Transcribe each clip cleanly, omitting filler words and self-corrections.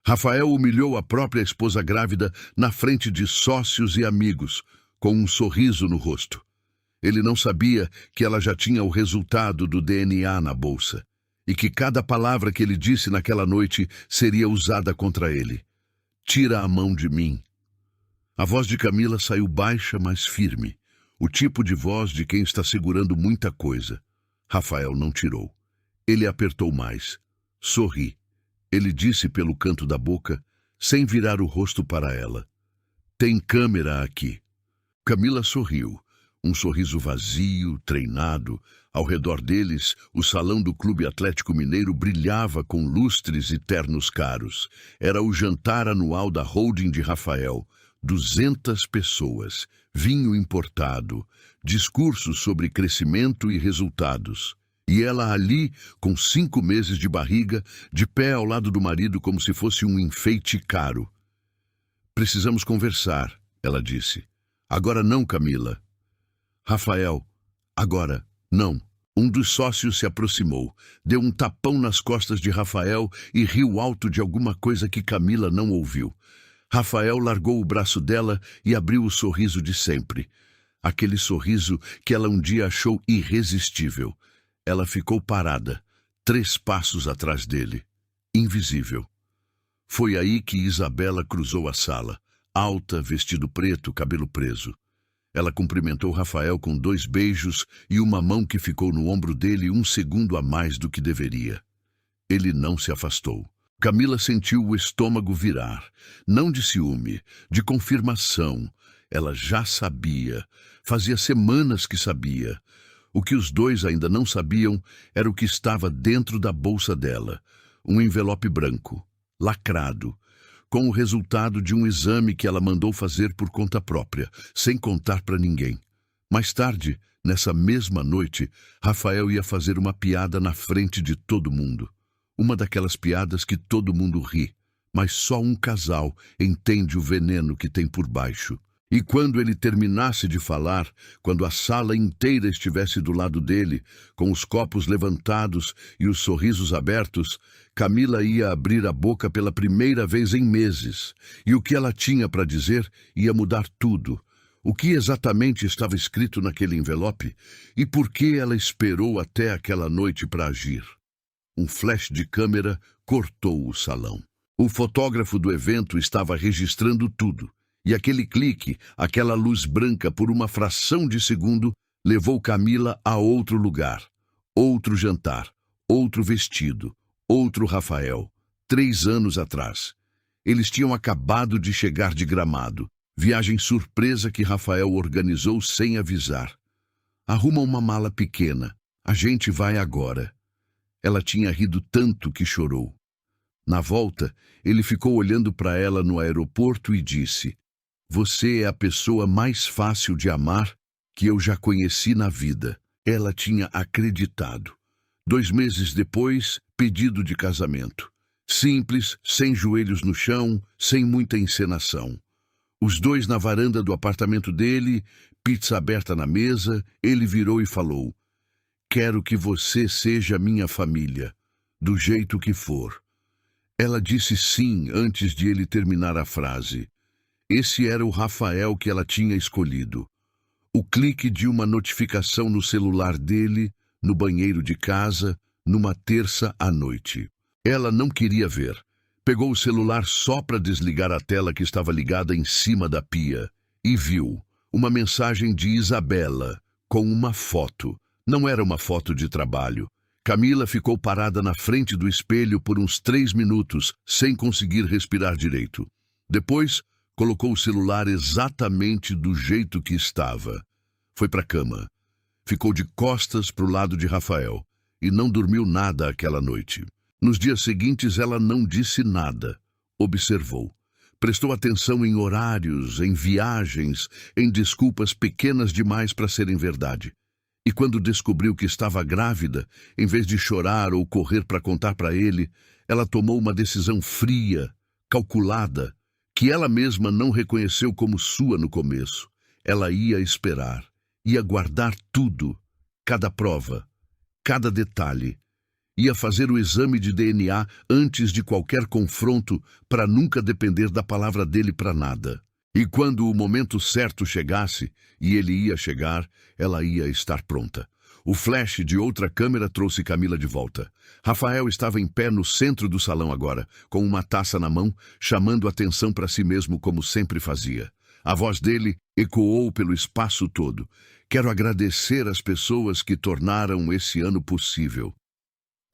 Rafael humilhou a própria esposa grávida na frente de sócios e amigos, com um sorriso no rosto. Ele não sabia que ela já tinha o resultado do DNA na bolsa, e que cada palavra que ele disse naquela noite seria usada contra ele. Tira a mão de mim. A voz de Camila saiu baixa, mas firme, o tipo de voz de quem está segurando muita coisa. Rafael não tirou. Ele apertou mais. Sorri. Ele disse pelo canto da boca, sem virar o rosto para ela. Tem câmera aqui. Camila sorriu. Um sorriso vazio, treinado. Ao redor deles, o salão do Clube Atlético Mineiro brilhava com lustres e ternos caros. Era o jantar anual da holding de Rafael. 200 pessoas, vinho importado, discursos sobre crescimento e resultados. E ela ali, com 5 meses de barriga, de pé ao lado do marido como se fosse um enfeite caro. Precisamos conversar, ela disse. Agora não, Camila. Rafael, agora não. Um dos sócios se aproximou, deu um tapão nas costas de Rafael e riu alto de alguma coisa que Camila não ouviu. Rafael largou o braço dela e abriu o sorriso de sempre. Aquele sorriso que ela um dia achou irresistível. Ela ficou parada, 3 passos atrás dele, invisível. Foi aí que Isabela cruzou a sala, alta, vestido preto, cabelo preso. Ela cumprimentou Rafael com 2 beijos e uma mão que ficou no ombro dele 1 segundo a mais do que deveria. Ele não se afastou. Camila sentiu o estômago virar, não de ciúme, de confirmação. Ela já sabia, fazia semanas que sabia. O que os dois ainda não sabiam era o que estava dentro da bolsa dela, um envelope branco, lacrado, com o resultado de um exame que ela mandou fazer por conta própria, sem contar para ninguém. Mais tarde, nessa mesma noite, Rafael ia fazer uma piada na frente de todo mundo. Uma daquelas piadas que todo mundo ri, mas só um casal entende o veneno que tem por baixo. E quando ele terminasse de falar, quando a sala inteira estivesse do lado dele, com os copos levantados e os sorrisos abertos, Camila ia abrir a boca pela primeira vez em meses. E o que ela tinha para dizer ia mudar tudo. O que exatamente estava escrito naquele envelope e por que ela esperou até aquela noite para agir. Um flash de câmera cortou o salão. O fotógrafo do evento estava registrando tudo. E aquele clique, aquela luz branca por uma fração de segundo, levou Camila a outro lugar. Outro jantar, outro vestido, outro Rafael. 3 anos atrás. Eles tinham acabado de chegar de Gramado. Viagem surpresa que Rafael organizou sem avisar. Arruma uma mala pequena. A gente vai agora. Ela tinha rido tanto que chorou. Na volta, ele ficou olhando para ela no aeroporto e disse: Você é a pessoa mais fácil de amar que eu já conheci na vida. Ela tinha acreditado. 2 meses depois, pedido de casamento. Simples, sem joelhos no chão, sem muita encenação. Os dois na varanda do apartamento dele, pizza aberta na mesa, ele virou e falou: Quero que você seja minha família, do jeito que for. Ela disse sim antes de ele terminar a frase. Esse era o Rafael que ela tinha escolhido. O clique de uma notificação no celular dele, no banheiro de casa, numa terça à noite. Ela não queria ver. Pegou o celular só para desligar a tela que estava ligada em cima da pia e viu uma mensagem de Isabela com uma foto. Não era uma foto de trabalho. Camila ficou parada na frente do espelho por uns 3 minutos, sem conseguir respirar direito. Depois, colocou o celular exatamente do jeito que estava. Foi para a cama. Ficou de costas para o lado de Rafael e não dormiu nada aquela noite. Nos dias seguintes, ela não disse nada. Observou. Prestou atenção em horários, em viagens, em desculpas pequenas demais para serem verdade. E quando descobriu que estava grávida, em vez de chorar ou correr para contar para ele, ela tomou uma decisão fria, calculada, que ela mesma não reconheceu como sua no começo. Ela ia esperar, ia guardar tudo, cada prova, cada detalhe. Ia fazer o exame de DNA antes de qualquer confronto para nunca depender da palavra dele para nada. E quando o momento certo chegasse, e ele ia chegar, ela ia estar pronta. O flash de outra câmera trouxe Camila de volta. Rafael estava em pé no centro do salão agora, com uma taça na mão, chamando atenção para si mesmo como sempre fazia. A voz dele ecoou pelo espaço todo. Quero agradecer as pessoas que tornaram esse ano possível.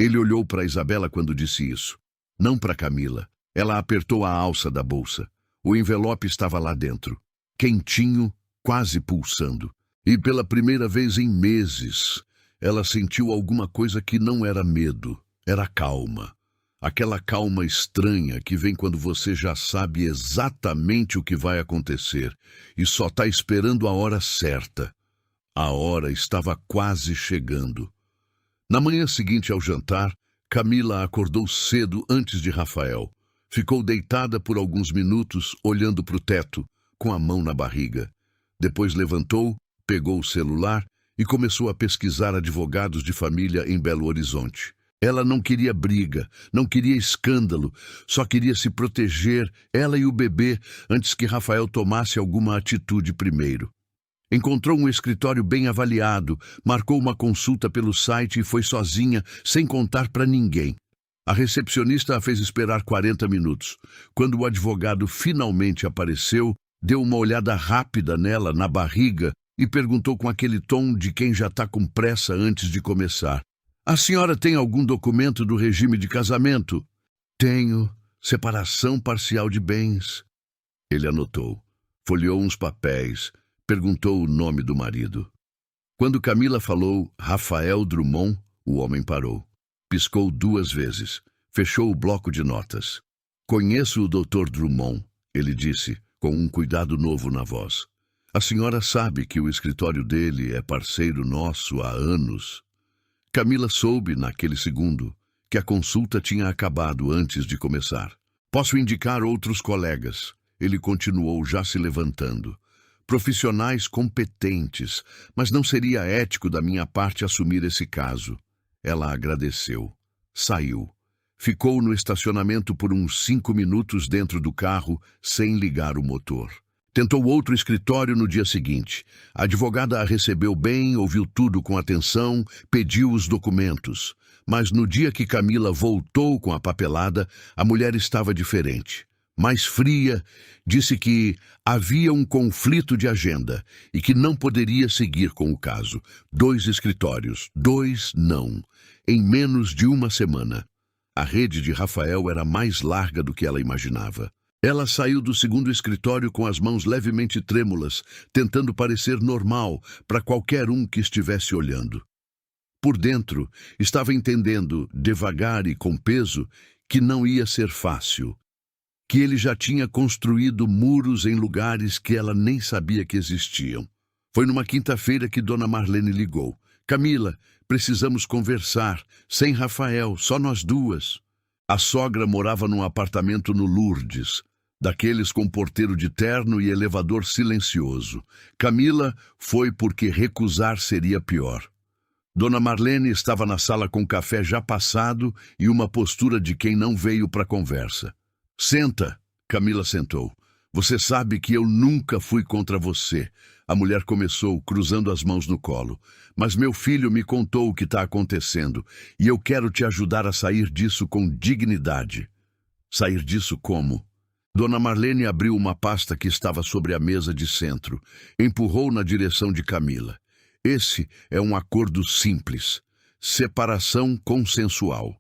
Ele olhou para Isabela quando disse isso. Não para Camila. Ela apertou a alça da bolsa. O envelope estava lá dentro, quentinho, quase pulsando. E pela primeira vez em meses, ela sentiu alguma coisa que não era medo, era calma. Aquela calma estranha que vem quando você já sabe exatamente o que vai acontecer e só está esperando a hora certa. A hora estava quase chegando. Na manhã seguinte ao jantar, Camila acordou cedo antes de Rafael. Ficou deitada por alguns minutos, olhando para o teto, com a mão na barriga. Depois levantou, pegou o celular e começou a pesquisar advogados de família em Belo Horizonte. Ela não queria briga, não queria escândalo, só queria se proteger, ela e o bebê, antes que Rafael tomasse alguma atitude primeiro. Encontrou um escritório bem avaliado, marcou uma consulta pelo site e foi sozinha, sem contar para ninguém. A recepcionista a fez esperar 40 minutos. Quando o advogado finalmente apareceu, deu uma olhada rápida nela, na barriga, e perguntou com aquele tom de quem já está com pressa antes de começar. A senhora tem algum documento do regime de casamento? Tenho. Separação parcial de bens. Ele anotou. Folheou uns papéis. Perguntou o nome do marido. Quando Camila falou Rafael Drummond, o homem parou. Piscou 2 vezes. Fechou o bloco de notas. Conheço o Dr. Drummond, ele disse, com um cuidado novo na voz. A senhora sabe que o escritório dele é parceiro nosso há anos. Camila soube, naquele segundo, que a consulta tinha acabado antes de começar. Posso indicar outros colegas. Ele continuou já se levantando. Profissionais competentes, mas não seria ético da minha parte assumir esse caso. Ela agradeceu. Saiu. Ficou no estacionamento por uns 5 minutos dentro do carro, sem ligar o motor. Tentou outro escritório no dia seguinte. A advogada a recebeu bem, ouviu tudo com atenção, pediu os documentos. Mas no dia que Camila voltou com a papelada, a mulher estava diferente. Mais fria, disse que havia um conflito de agenda e que não poderia seguir com o caso. 2 escritórios, 2 não, em menos de 1 semana. A rede de Rafael era mais larga do que ela imaginava. Ela saiu do segundo escritório com as mãos levemente trêmulas, tentando parecer normal para qualquer um que estivesse olhando. Por dentro, estava entendendo, devagar e com peso, que não ia ser fácil. Que ele já tinha construído muros em lugares que ela nem sabia que existiam. Foi numa quinta-feira que Dona Marlene ligou. Camila, precisamos conversar, sem Rafael, só nós 2. A sogra morava num apartamento no Lourdes, daqueles com porteiro de terno e elevador silencioso. Camila foi porque recusar seria pior. Dona Marlene estava na sala com café já passado e uma postura de quem não veio para a conversa. Senta, Camila sentou. Você sabe que eu nunca fui contra você. A mulher começou, cruzando as mãos no colo. Mas meu filho me contou o que está acontecendo e eu quero te ajudar a sair disso com dignidade. Sair disso como? Dona Marlene abriu uma pasta que estava sobre a mesa de centro. Empurrou na direção de Camila. Esse é um acordo simples. Separação consensual.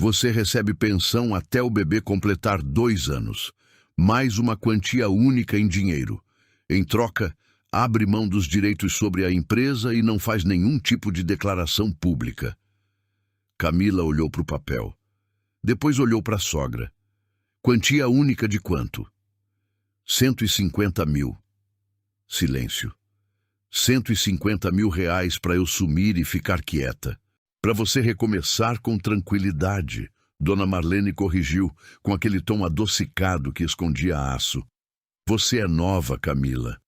Você recebe pensão até o bebê completar 2 anos, mais uma quantia única em dinheiro. Em troca, abre mão dos direitos sobre a empresa e não faz nenhum tipo de declaração pública. Camila olhou para o papel. Depois olhou para a sogra. Quantia única de quanto? 150 mil. Silêncio. 150 mil reais para eu sumir e ficar quieta. Para você recomeçar com tranquilidade, Dona Marlene corrigiu, com aquele tom adocicado que escondia aço. Você é nova, Camila.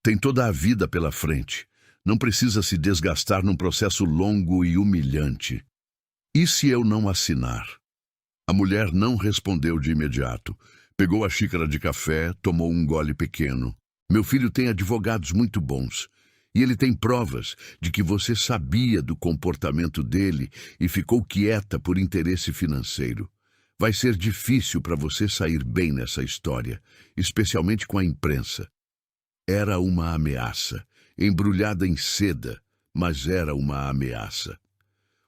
Tem toda a vida pela frente. Não precisa se desgastar num processo longo e humilhante. E se eu não assinar? A mulher não respondeu de imediato. Pegou a xícara de café, tomou um gole pequeno. Meu filho tem advogados muito bons. E ele tem provas de que você sabia do comportamento dele e ficou quieta por interesse financeiro. Vai ser difícil para você sair bem nessa história, especialmente com a imprensa. Era uma ameaça, embrulhada em seda, mas era uma ameaça.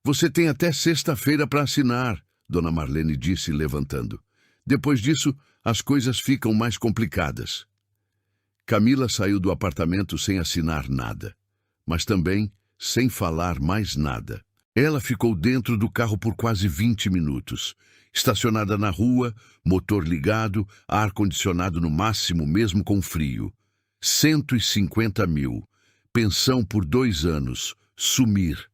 Você tem até sexta-feira para assinar, Dona Marlene disse, levantando. Depois disso, as coisas ficam mais complicadas. Camila saiu do apartamento sem assinar nada, mas também sem falar mais nada. Ela ficou dentro do carro por quase 20 minutos. Estacionada na rua, motor ligado, ar-condicionado no máximo mesmo com frio. 150 mil. Pensão por 2 anos. Sumir.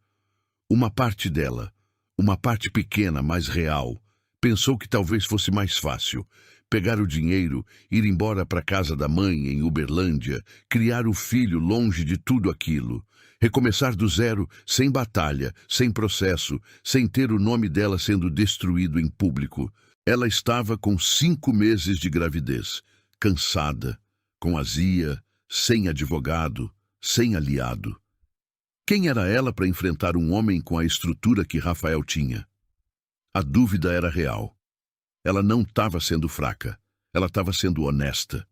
Uma parte dela, uma parte pequena, mas real, pensou que talvez fosse mais fácil. Pegar o dinheiro, ir embora para casa da mãe em Uberlândia, criar o filho longe de tudo aquilo. Recomeçar do zero, sem batalha, sem processo, sem ter o nome dela sendo destruído em público. Ela estava com 5 meses de gravidez, cansada, com azia, sem advogado, sem aliado. Quem era ela para enfrentar um homem com a estrutura que Rafael tinha? A dúvida era real. Ela não estava sendo fraca, ela estava sendo honesta.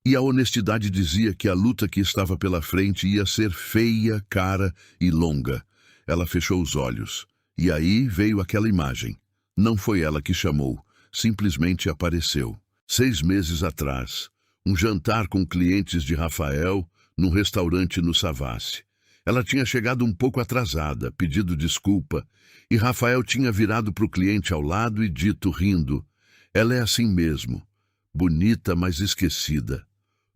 E a honestidade dizia que a luta que estava pela frente ia ser feia, cara e longa. Ela fechou os olhos. E aí veio aquela imagem. Não foi ela que chamou, simplesmente apareceu. 6 meses atrás, um jantar com clientes de Rafael, num restaurante no Savassi. Ela tinha chegado um pouco atrasada, pedido desculpa, e Rafael tinha virado para o cliente ao lado e dito, rindo, ela é assim mesmo, bonita, mas esquecida.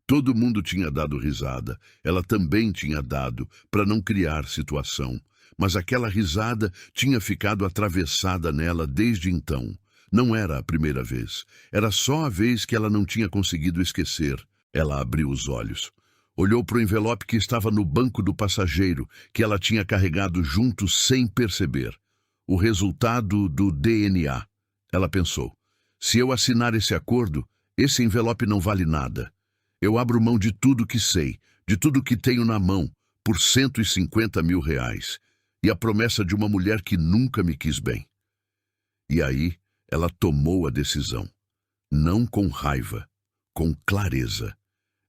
Todo mundo tinha dado risada, ela também tinha dado, para não criar situação, mas aquela risada tinha ficado atravessada nela desde então. Não era a primeira vez, era só a vez que ela não tinha conseguido esquecer. Ela abriu os olhos. Olhou para o envelope que estava no banco do passageiro, que ela tinha carregado junto sem perceber. O resultado do DNA. Ela pensou, se eu assinar esse acordo, esse envelope não vale nada. Eu abro mão de tudo que sei, de tudo que tenho na mão, por 150 mil reais. E a promessa de uma mulher que nunca me quis bem. E aí, ela tomou a decisão. Não com raiva, com clareza.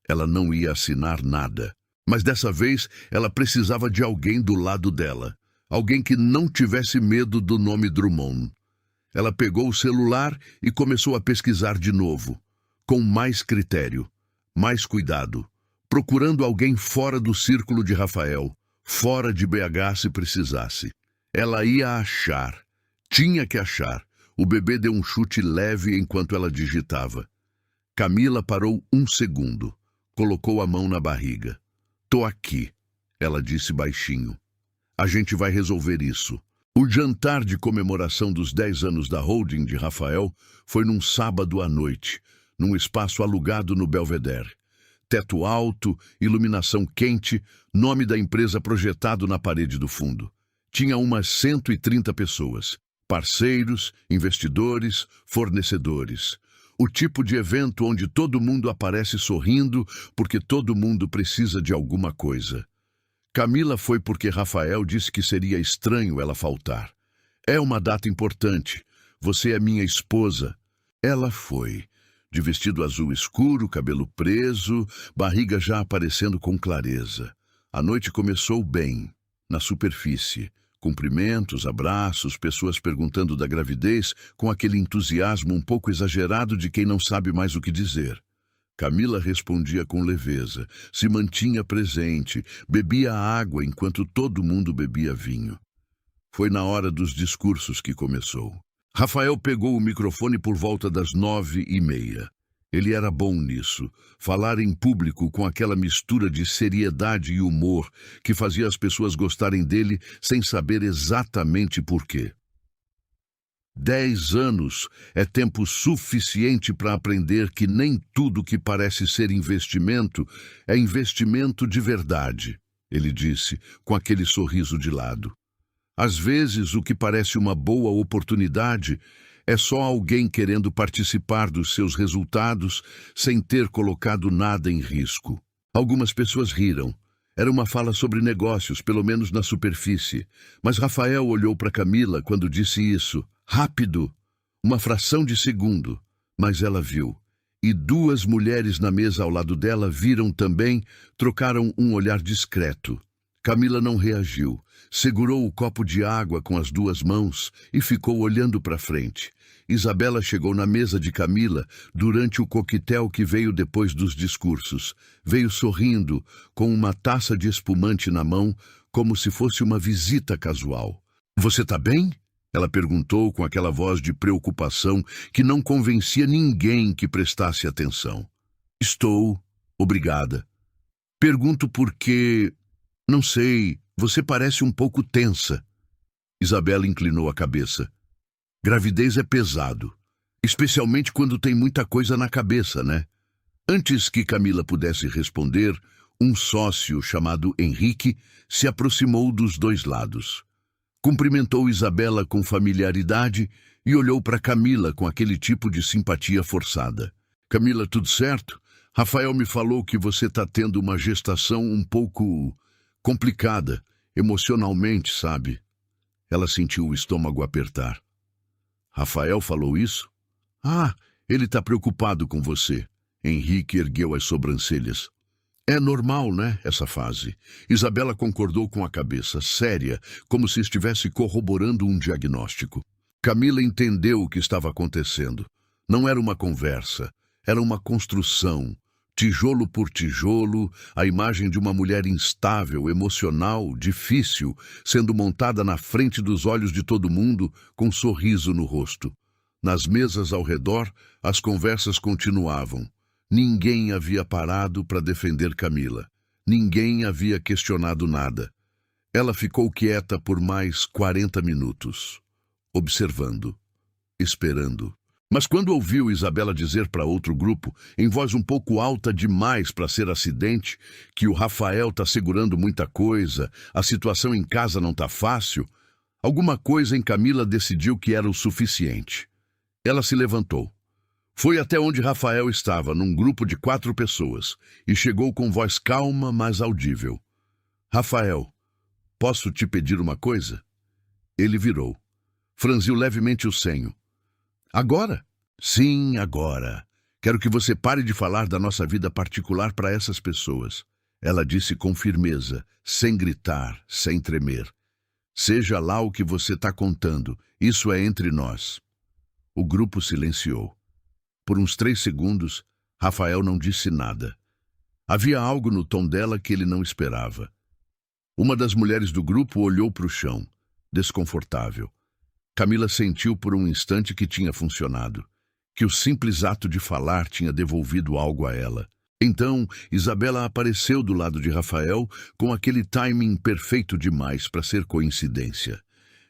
Ela não ia assinar nada, mas dessa vez ela precisava de alguém do lado dela, alguém que não tivesse medo do nome Drummond. Ela pegou o celular e começou a pesquisar de novo, com mais critério, mais cuidado, procurando alguém fora do círculo de Rafael, fora de BH se precisasse. Ela ia achar, tinha que achar. O bebê deu um chute leve enquanto ela digitava. Camila parou 1 segundo. Colocou a mão na barriga. Tô aqui, ela disse baixinho. A gente vai resolver isso. O jantar de comemoração dos 10 anos da holding de Rafael foi num sábado à noite, num espaço alugado no Belvedere. Teto alto, iluminação quente, nome da empresa projetado na parede do fundo. Tinha umas 130 pessoas, parceiros, investidores, fornecedores. O tipo de evento onde todo mundo aparece sorrindo porque todo mundo precisa de alguma coisa. Camila foi porque Rafael disse que seria estranho ela faltar. É uma data importante. Você é minha esposa. Ela foi, de vestido azul escuro, cabelo preso, barriga já aparecendo com clareza. A noite começou bem, na superfície. Cumprimentos, abraços, pessoas perguntando da gravidez com aquele entusiasmo um pouco exagerado de quem não sabe mais o que dizer. Camila respondia com leveza, se mantinha presente, bebia água enquanto todo mundo bebia vinho. Foi na hora dos discursos que começou. Rafael pegou o microfone por volta das 9h30. Ele era bom nisso, falar em público com aquela mistura de seriedade e humor que fazia as pessoas gostarem dele sem saber exatamente por quê. 10 anos é tempo suficiente para aprender que nem tudo que parece ser investimento é investimento de verdade, ele disse, com aquele sorriso de lado. Às vezes, o que parece uma boa oportunidade é só alguém querendo participar dos seus resultados sem ter colocado nada em risco. Algumas pessoas riram. Era uma fala sobre negócios, pelo menos na superfície. Mas Rafael olhou para Camila quando disse isso. Rápido! Uma fração de segundo. Mas ela viu. E duas mulheres na mesa ao lado dela viram também, trocaram um olhar discreto. Camila não reagiu. Segurou o copo de água com as duas mãos e ficou olhando para frente. Isabela chegou na mesa de Camila durante o coquetel que veio depois dos discursos. Veio sorrindo, com uma taça de espumante na mão, como se fosse uma visita casual. "Você tá bem?" Ela perguntou com aquela voz de preocupação que não convencia ninguém que prestasse atenção. "Estou, obrigada. Pergunto porque... não sei, você parece um pouco tensa." Isabela inclinou a cabeça. "Gravidez é pesado, especialmente quando tem muita coisa na cabeça, né?" Antes que Camila pudesse responder, um sócio chamado Henrique se aproximou dos dois lados. Cumprimentou Isabela com familiaridade e olhou para Camila com aquele tipo de simpatia forçada. "Camila, tudo certo? Rafael me falou que você está tendo uma gestação um pouco complicada, emocionalmente, sabe?" Ela sentiu o estômago apertar. "Rafael falou isso?" "Ah, ele está preocupado com você." Henrique ergueu as sobrancelhas. "É normal, né, essa fase?" Isabela concordou com a cabeça, séria, como se estivesse corroborando um diagnóstico. Camila entendeu o que estava acontecendo. Não era uma conversa, era uma construção. Tijolo por tijolo, a imagem de uma mulher instável, emocional, difícil, sendo montada na frente dos olhos de todo mundo, com um sorriso no rosto. Nas mesas ao redor, as conversas continuavam. Ninguém havia parado para defender Camila. Ninguém havia questionado nada. Ela ficou quieta por mais 40 minutos, observando, esperando. Mas quando ouviu Isabela dizer para outro grupo, em voz um pouco alta demais para ser acidente, que o Rafael está segurando muita coisa, a situação em casa não está fácil, alguma coisa em Camila decidiu que era o suficiente. Ela se levantou. Foi até onde Rafael estava, num grupo de 4 pessoas, e chegou com voz calma, mas audível. "Rafael, posso te pedir uma coisa?" Ele virou. Franziu levemente o senho. "Agora?" "Sim, agora. Quero que você pare de falar da nossa vida particular para essas pessoas." Ela disse com firmeza, sem gritar, sem tremer. "Seja lá o que você está contando, isso é entre nós." O grupo silenciou. Por uns 3 segundos, Rafael não disse nada. Havia algo no tom dela que ele não esperava. Uma das mulheres do grupo olhou para o chão, desconfortável. Camila sentiu por um instante que tinha funcionado, que o simples ato de falar tinha devolvido algo a ela. Então, Isabela apareceu do lado de Rafael com aquele timing perfeito demais para ser coincidência.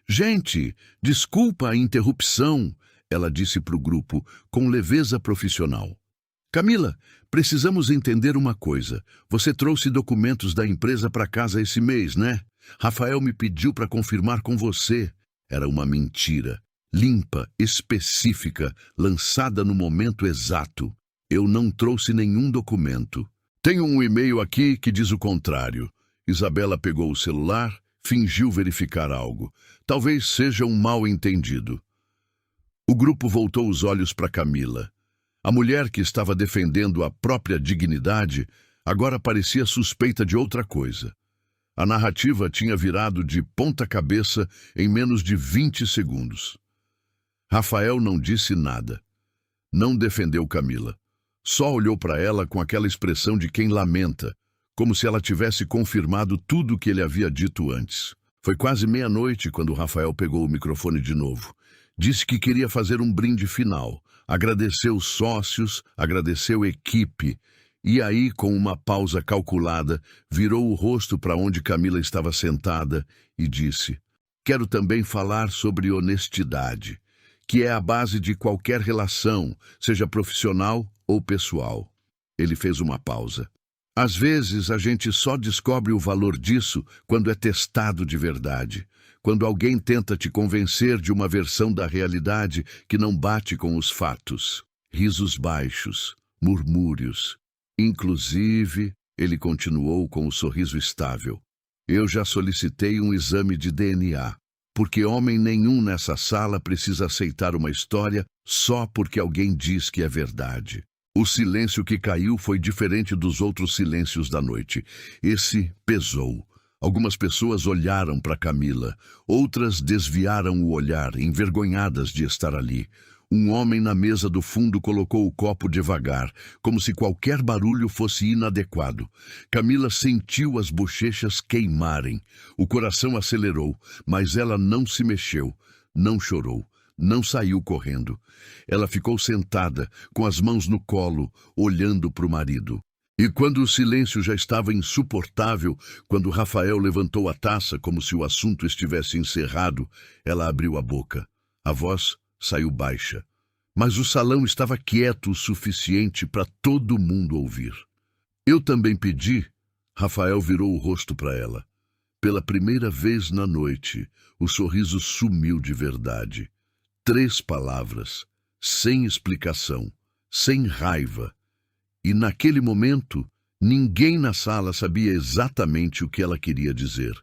"Gente, desculpa a interrupção," ela disse para o grupo, com leveza profissional. "Camila, precisamos entender uma coisa. Você trouxe documentos da empresa para casa esse mês, né? Rafael me pediu para confirmar com você." Era uma mentira, limpa, específica, lançada no momento exato. "Eu não trouxe nenhum documento. Tenho um e-mail aqui que diz o contrário." Isabela pegou o celular, fingiu verificar algo. Talvez seja um mal-entendido. O grupo voltou os olhos para Camila. A mulher que estava defendendo a própria dignidade agora parecia suspeita de outra coisa. A narrativa tinha virado de ponta cabeça em menos de 20 segundos. Rafael não disse nada. Não defendeu Camila. Só olhou para ela com aquela expressão de quem lamenta, como se ela tivesse confirmado tudo o que ele havia dito antes. Foi quase meia-noite quando Rafael pegou o microfone de novo. Disse que queria fazer um brinde final, agradeceu os sócios, agradeceu a equipe, e aí, com uma pausa calculada, virou o rosto para onde Camila estava sentada e disse: "Quero também falar sobre honestidade, que é a base de qualquer relação, seja profissional ou pessoal." Ele fez uma pausa. "Às vezes a gente só descobre o valor disso quando é testado de verdade. quando alguém tenta te convencer de uma versão da realidade que não bate com os fatos. Risos baixos, murmúrios. Inclusive, ele continuou com o sorriso estável. Eu já solicitei um exame de DNA, porque homem nenhum nessa sala precisa aceitar uma história só porque alguém diz que é verdade. O silêncio que caiu foi diferente dos outros silêncios da noite. Esse pesou. Algumas pessoas olharam para Camila, outras desviaram o olhar, envergonhadas de estar ali. Um homem na mesa do fundo colocou o copo devagar, como se qualquer barulho fosse inadequado. Camila sentiu as bochechas queimarem. O coração acelerou, mas ela não se mexeu, não chorou, não saiu correndo. Ela ficou sentada, com as mãos no colo, olhando para o marido. E quando o silêncio já estava insuportável, quando Rafael levantou a taça como se o assunto estivesse encerrado, ela abriu a boca. A voz saiu baixa, mas o salão estava quieto o suficiente para todo mundo ouvir. Eu também pedi. Rafael virou o rosto para ela. Pela primeira vez na noite, o sorriso sumiu de verdade. 3 palavras, sem explicação, sem raiva. E naquele momento, ninguém na sala sabia exatamente o que ela queria dizer.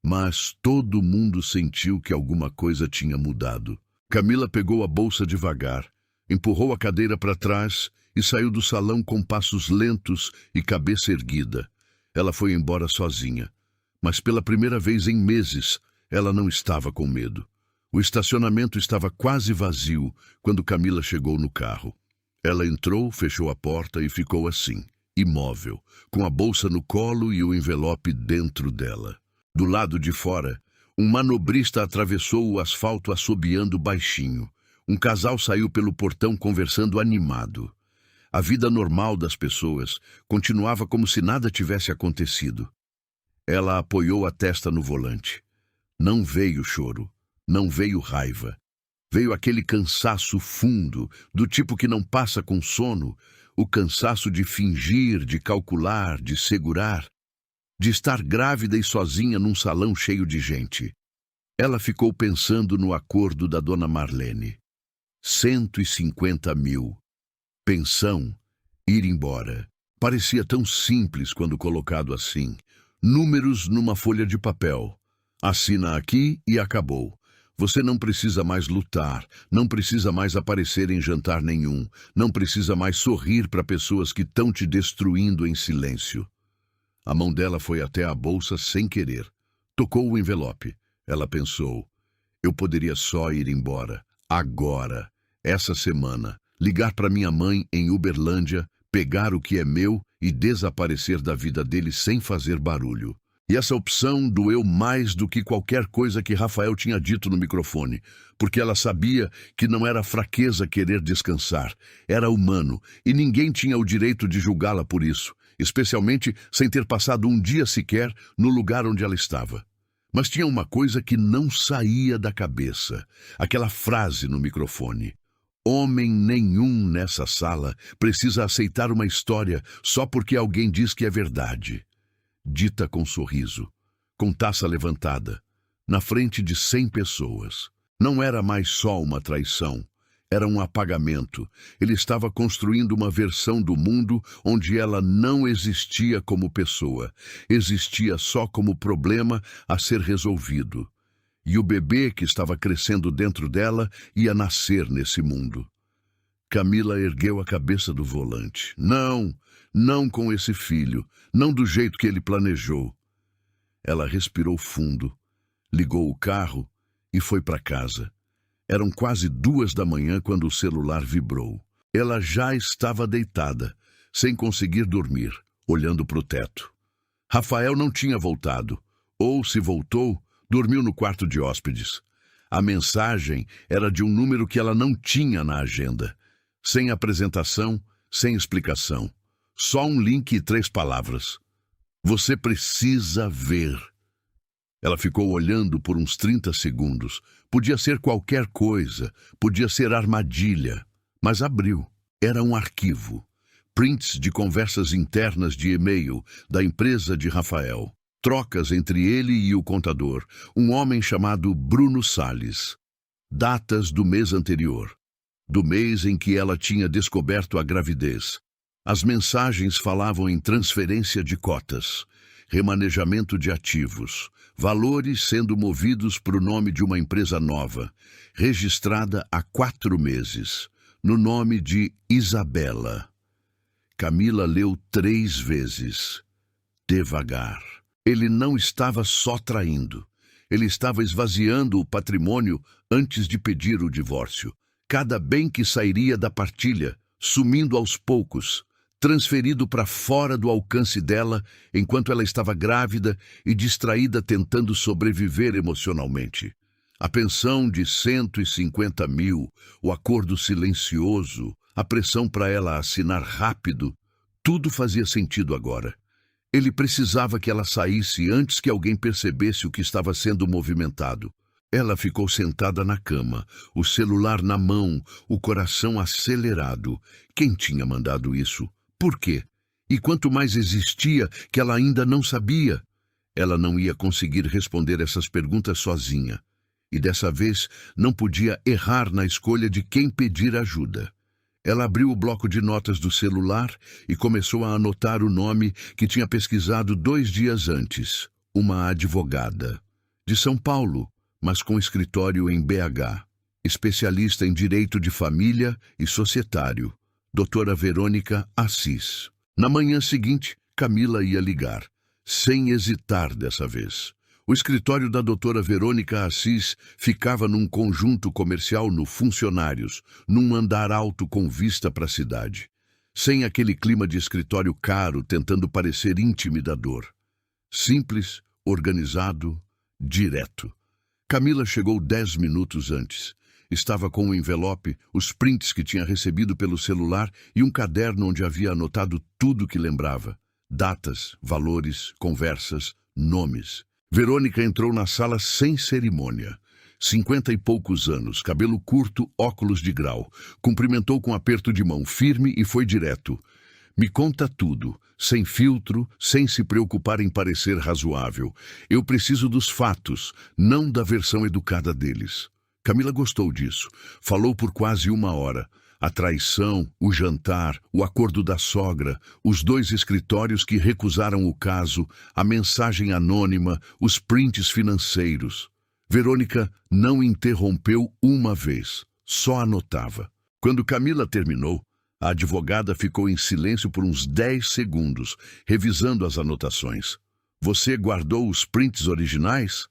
Mas todo mundo sentiu que alguma coisa tinha mudado. Camila pegou a bolsa devagar, empurrou a cadeira para trás e saiu do salão com passos lentos e cabeça erguida. Ela foi embora sozinha, mas pela primeira vez em meses, ela não estava com medo. O estacionamento estava quase vazio quando Camila chegou no carro. Ela entrou, fechou a porta e ficou assim, imóvel, com a bolsa no colo e o envelope dentro dela. Do lado de fora, um manobrista atravessou o asfalto assobiando baixinho. Um casal saiu pelo portão conversando animado. A vida normal das pessoas continuava como se nada tivesse acontecido. Ela apoiou a testa no volante. Não veio choro, não veio raiva. Veio aquele cansaço fundo, do tipo que não passa com sono, o cansaço de fingir, de calcular, de segurar, de estar grávida e sozinha num salão cheio de gente. Ela ficou pensando no acordo da dona Marlene. 150 mil. Pensão, ir embora. Parecia tão simples quando colocado assim. Números numa folha de papel. Assina aqui e acabou. Você não precisa mais lutar, não precisa mais aparecer em jantar nenhum, não precisa mais sorrir para pessoas que estão te destruindo em silêncio. A mão dela foi até a bolsa sem querer. Tocou o envelope. Ela pensou, eu poderia só ir embora, agora, essa semana, ligar para minha mãe em Uberlândia, pegar o que é meu e desaparecer da vida dele sem fazer barulho. E essa opção doeu mais do que qualquer coisa que Rafael tinha dito no microfone, porque ela sabia que não era fraqueza querer descansar, era humano, e ninguém tinha o direito de julgá-la por isso, especialmente sem ter passado um dia sequer no lugar onde ela estava. Mas tinha uma coisa que não saía da cabeça, aquela frase no microfone. Homem nenhum nessa sala precisa aceitar uma história só porque alguém diz que é verdade. Dita com sorriso, com taça levantada, na frente de 100 pessoas. Não era mais só uma traição, era um apagamento. Ele estava construindo uma versão do mundo onde ela não existia como pessoa, existia só como problema a ser resolvido. E o bebê que estava crescendo dentro dela ia nascer nesse mundo. Camila ergueu a cabeça do volante. Não com esse filho, não do jeito que ele planejou. Ela respirou fundo, ligou o carro e foi para casa. Eram quase 2 da manhã quando o celular vibrou. Ela já estava deitada, sem conseguir dormir, olhando para o teto. Rafael não tinha voltado, ou, se voltou, dormiu no quarto de hóspedes. A mensagem era de um número que ela não tinha na agenda. Sem apresentação, sem explicação. Só um link e 3 palavras. Você precisa ver. Ela ficou olhando por uns 30 segundos. Podia ser qualquer coisa, podia ser armadilha. Mas abriu. Era um arquivo. Prints de conversas internas de e-mail da empresa de Rafael. trocas entre ele e o contador, um homem chamado Bruno Salles. Datas do mês anterior, do mês em que ela tinha descoberto a gravidez. As mensagens falavam em transferência de cotas, remanejamento de ativos, valores sendo movidos para o nome de uma empresa nova, registrada há 4 meses, no nome de Isabela. Camila leu 3 vezes, devagar. Ele não estava só traindo. Ele estava esvaziando o patrimônio antes de pedir o divórcio. Cada bem que sairia da partilha, sumindo aos poucos, transferido para fora do alcance dela, enquanto ela estava grávida e distraída tentando sobreviver emocionalmente. A pensão de 150 mil, o acordo silencioso, a pressão para ela assinar rápido, tudo fazia sentido agora. Ele precisava que ela saísse antes que alguém percebesse o que estava sendo movimentado. Ela ficou sentada na cama, o celular na mão, o coração acelerado. Quem tinha mandado isso? Por quê? E quanto mais existia que ela ainda não sabia? Ela não ia conseguir responder essas perguntas sozinha. E dessa vez não podia errar na escolha de quem pedir ajuda. Ela abriu o bloco de notas do celular e começou a anotar o nome que tinha pesquisado 2 dias antes. Uma advogada. De São Paulo, mas com escritório em BH. Especialista em direito de família e societário. Doutora Verônica Assis. Na manhã seguinte, Camila ia ligar, sem hesitar dessa vez. O escritório da doutora Verônica Assis ficava num conjunto comercial no Funcionários, num andar alto com vista para a cidade. Sem aquele clima de escritório caro tentando parecer intimidador. Simples, organizado, direto. Camila chegou 10 minutos antes. Estava com um envelope, os prints que tinha recebido pelo celular e um caderno onde havia anotado tudo que lembrava. Datas, valores, conversas, nomes. Verônica entrou na sala sem cerimônia. 50 e poucos anos, cabelo curto, óculos de grau. Cumprimentou com aperto de mão firme e foi direto. Me conta tudo, sem filtro, sem se preocupar em parecer razoável. Eu preciso dos fatos, não da versão educada deles. Camila gostou disso. Falou por quase 1 hora. A traição, o jantar, o acordo da sogra, os 2 escritórios que recusaram o caso, a mensagem anônima, os prints financeiros. Verônica não interrompeu uma vez, só anotava. Quando Camila terminou, a advogada ficou em silêncio por uns 10 segundos, revisando as anotações. Você guardou os prints originais?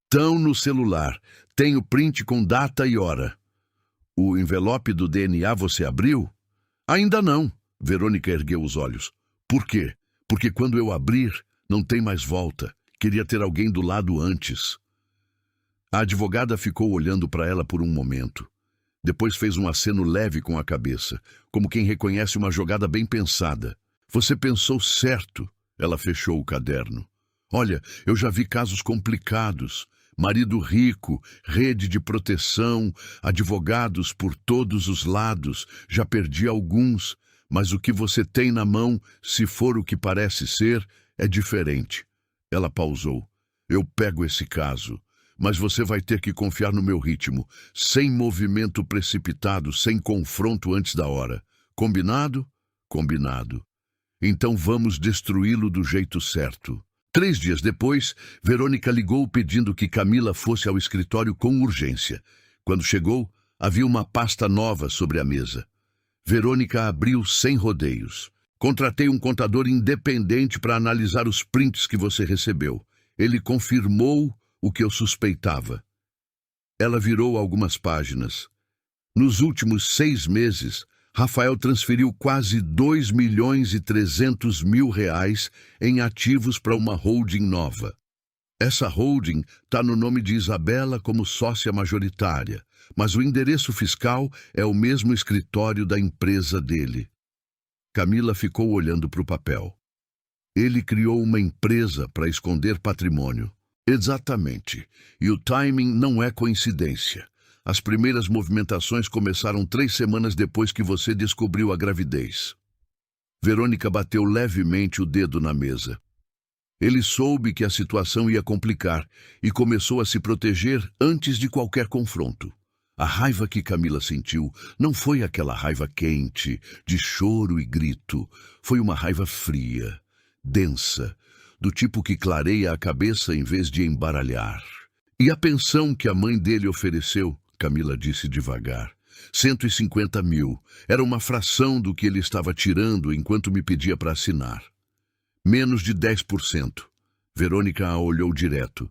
Estão no celular. Tem o print com data e hora. O envelope do DNA você abriu? Ainda não. Verônica ergueu os olhos. Por quê? Porque quando eu abrir, não tem mais volta. Queria ter alguém do lado antes. A advogada ficou olhando para ela por um momento. Depois fez um aceno leve com a cabeça, como quem reconhece uma jogada bem pensada. Você pensou certo. Ela fechou o caderno. Olha, eu já vi casos complicados. Marido rico, rede de proteção, advogados por todos os lados. Já perdi alguns, mas o que você tem na mão, se for o que parece ser, é diferente. Ela pausou. Eu pego esse caso, mas você vai ter que confiar no meu ritmo, sem movimento precipitado, sem confronto antes da hora. Combinado? Combinado. Então vamos destruí-lo do jeito certo. 3 dias depois, Verônica ligou pedindo que Camila fosse ao escritório com urgência. Quando chegou, havia uma pasta nova sobre a mesa. Verônica abriu sem rodeios. Contratei um contador independente para analisar os prints que você recebeu. Ele confirmou o que eu suspeitava. Ela virou algumas páginas. Nos últimos 6 meses, Rafael transferiu quase 2.300.000 reais em ativos para uma holding nova. Essa holding está no nome de Isabela como sócia majoritária, mas o endereço fiscal é o mesmo escritório da empresa dele. Camila ficou olhando para o papel. Ele criou uma empresa para esconder patrimônio. Exatamente. E o timing não é coincidência. As primeiras movimentações começaram 3 semanas depois que você descobriu a gravidez. Verônica bateu levemente o dedo na mesa. Ele soube que a situação ia complicar e começou a se proteger antes de qualquer confronto. A raiva que Camila sentiu não foi aquela raiva quente, de choro e grito. Foi uma raiva fria, densa, do tipo que clareia a cabeça em vez de embaralhar. E a pensão que a mãe dele ofereceu, Camila disse devagar, 150 mil, era uma fração do que ele estava tirando enquanto me pedia para assinar. Menos de 10%. Verônica a olhou direto.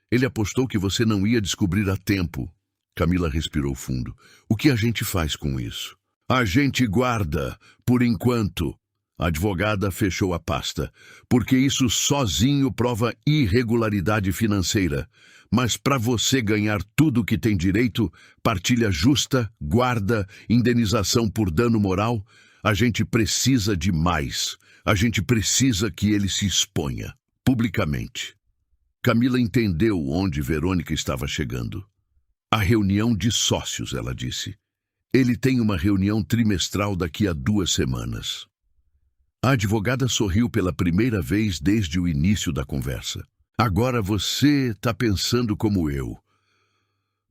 Ele apostou que você não ia descobrir a tempo. Camila respirou fundo. O que a gente faz com isso? A gente guarda, por enquanto. A advogada fechou a pasta. Porque isso sozinho prova irregularidade financeira. Mas para você ganhar tudo que tem direito, partilha justa, guarda, indenização por dano moral, a gente precisa de mais. A gente precisa que ele se exponha, publicamente. Camila entendeu onde Verônica estava chegando. A reunião de sócios, ela disse. Ele tem uma reunião trimestral daqui a 2 semanas. A advogada sorriu pela primeira vez desde o início da conversa. Agora você está pensando como eu.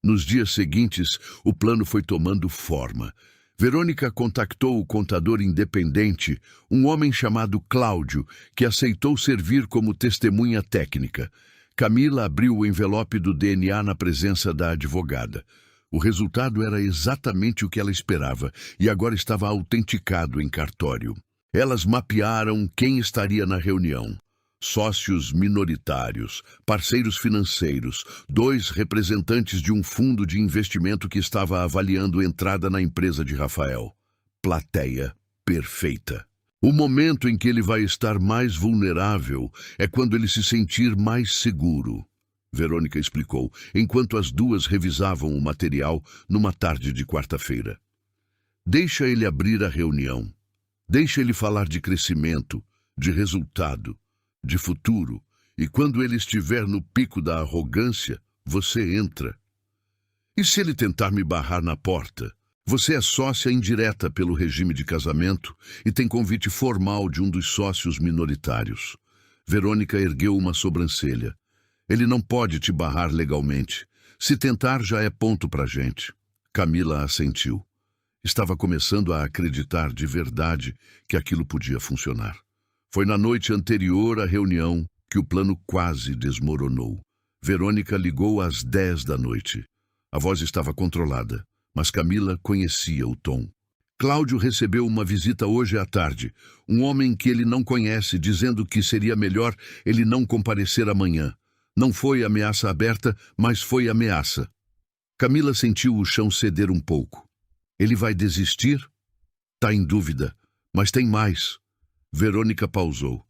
Nos dias seguintes, o plano foi tomando forma. Verônica contactou o contador independente, um homem chamado Cláudio, que aceitou servir como testemunha técnica. Camila abriu o envelope do DNA na presença da advogada. O resultado era exatamente o que ela esperava e agora estava autenticado em cartório. Elas mapearam quem estaria na reunião. Sócios minoritários, parceiros financeiros, 2 representantes de um fundo de investimento que estava avaliando entrada na empresa de Rafael. Plateia perfeita. O momento em que ele vai estar mais vulnerável é quando ele se sentir mais seguro, Verônica explicou, enquanto as duas revisavam o material numa tarde de quarta-feira. Deixa ele abrir a reunião. Deixa ele falar de crescimento, de resultado, de futuro, e quando ele estiver no pico da arrogância, você entra. E se ele tentar me barrar na porta? Você é sócia indireta pelo regime de casamento e tem convite formal de um dos sócios minoritários. Verônica ergueu uma sobrancelha. Ele não pode te barrar legalmente. Se tentar, já é ponto pra gente. Camila assentiu. Estava começando a acreditar de verdade que aquilo podia funcionar. Foi na noite anterior à reunião que o plano quase desmoronou. Verônica ligou às 10 da noite. A voz estava controlada, mas Camila conhecia o tom. Cláudio recebeu uma visita hoje à tarde, um homem que ele não conhece, dizendo que seria melhor ele não comparecer amanhã. Não foi ameaça aberta, mas foi ameaça. Camila sentiu o chão ceder um pouco. Ele vai desistir? Tá em dúvida, mas tem mais. Verônica pausou.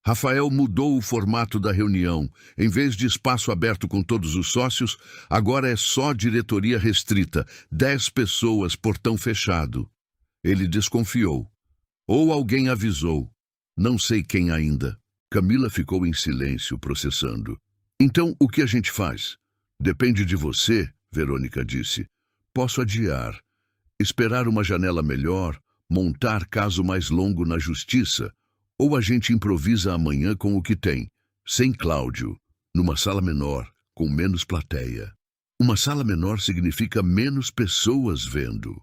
Rafael mudou o formato da reunião. Em vez de espaço aberto com todos os sócios, agora é só diretoria restrita, 10 pessoas, portão fechado. Ele desconfiou. Ou alguém avisou. Não sei quem ainda. Camila ficou em silêncio, processando. Então, o que a gente faz? Depende de você, Verônica disse. Posso adiar, esperar uma janela melhor, montar caso mais longo na justiça, ou a gente improvisa amanhã com o que tem, sem Cláudio, numa sala menor, com menos plateia. Uma sala menor significa menos pessoas vendo.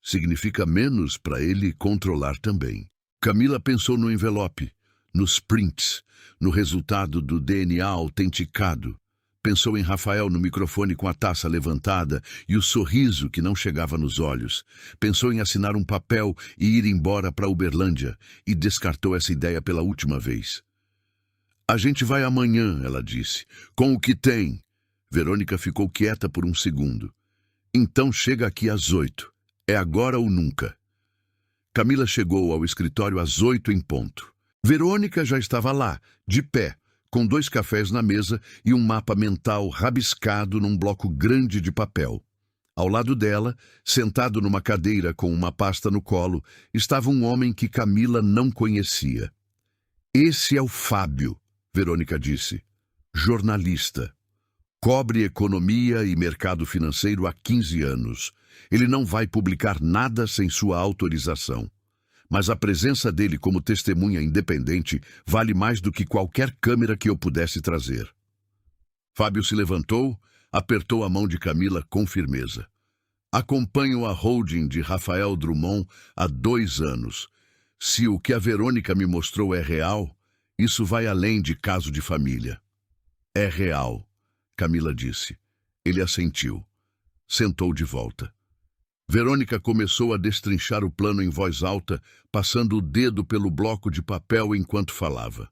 Significa menos para ele controlar também. Camila pensou no envelope, nos prints, no resultado do DNA autenticado. Pensou em Rafael no microfone com a taça levantada e o sorriso que não chegava nos olhos. Pensou em assinar um papel e ir embora para Uberlândia e descartou essa ideia pela última vez. A gente vai amanhã, ela disse, com o que tem. Verônica ficou quieta por um segundo. Então chega aqui às 8. É agora ou nunca. Camila chegou ao escritório às 8 em ponto. Verônica já estava lá, de pé, com 2 cafés na mesa e um mapa mental rabiscado num bloco grande de papel. Ao lado dela, sentado numa cadeira com uma pasta no colo, estava um homem que Camila não conhecia. Esse é o Fábio, Verônica disse. Jornalista. Cobre economia e mercado financeiro há 15 anos. Ele não vai publicar nada sem sua autorização. mas a presença dele como testemunha independente vale mais do que qualquer câmera que eu pudesse trazer. Fábio se levantou, apertou a mão de Camila com firmeza. Acompanho a holding de Rafael Drummond há 2 anos. Se o que a Verônica me mostrou é real, isso vai além de caso de família. É real, Camila disse. Ele assentiu. Sentou de volta. Verônica começou a destrinchar o plano em voz alta, passando o dedo pelo bloco de papel enquanto falava.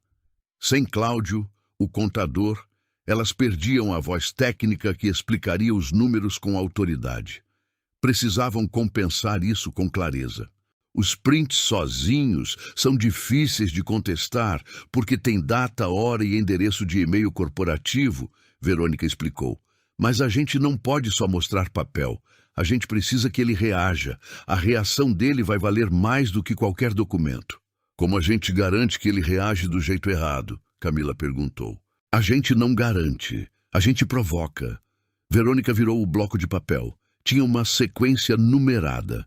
Sem Cláudio, o contador, elas perdiam a voz técnica que explicaria os números com autoridade. Precisavam compensar isso com clareza. Os prints sozinhos são difíceis de contestar porque tem data, hora e endereço de e-mail corporativo, Verônica explicou. Mas a gente não pode só mostrar papel. A gente precisa que ele reaja. A reação dele vai valer mais do que qualquer documento. Como a gente garante que ele reage do jeito errado? Camila perguntou. A gente não garante. A gente provoca. Verônica virou o bloco de papel. Tinha uma sequência numerada.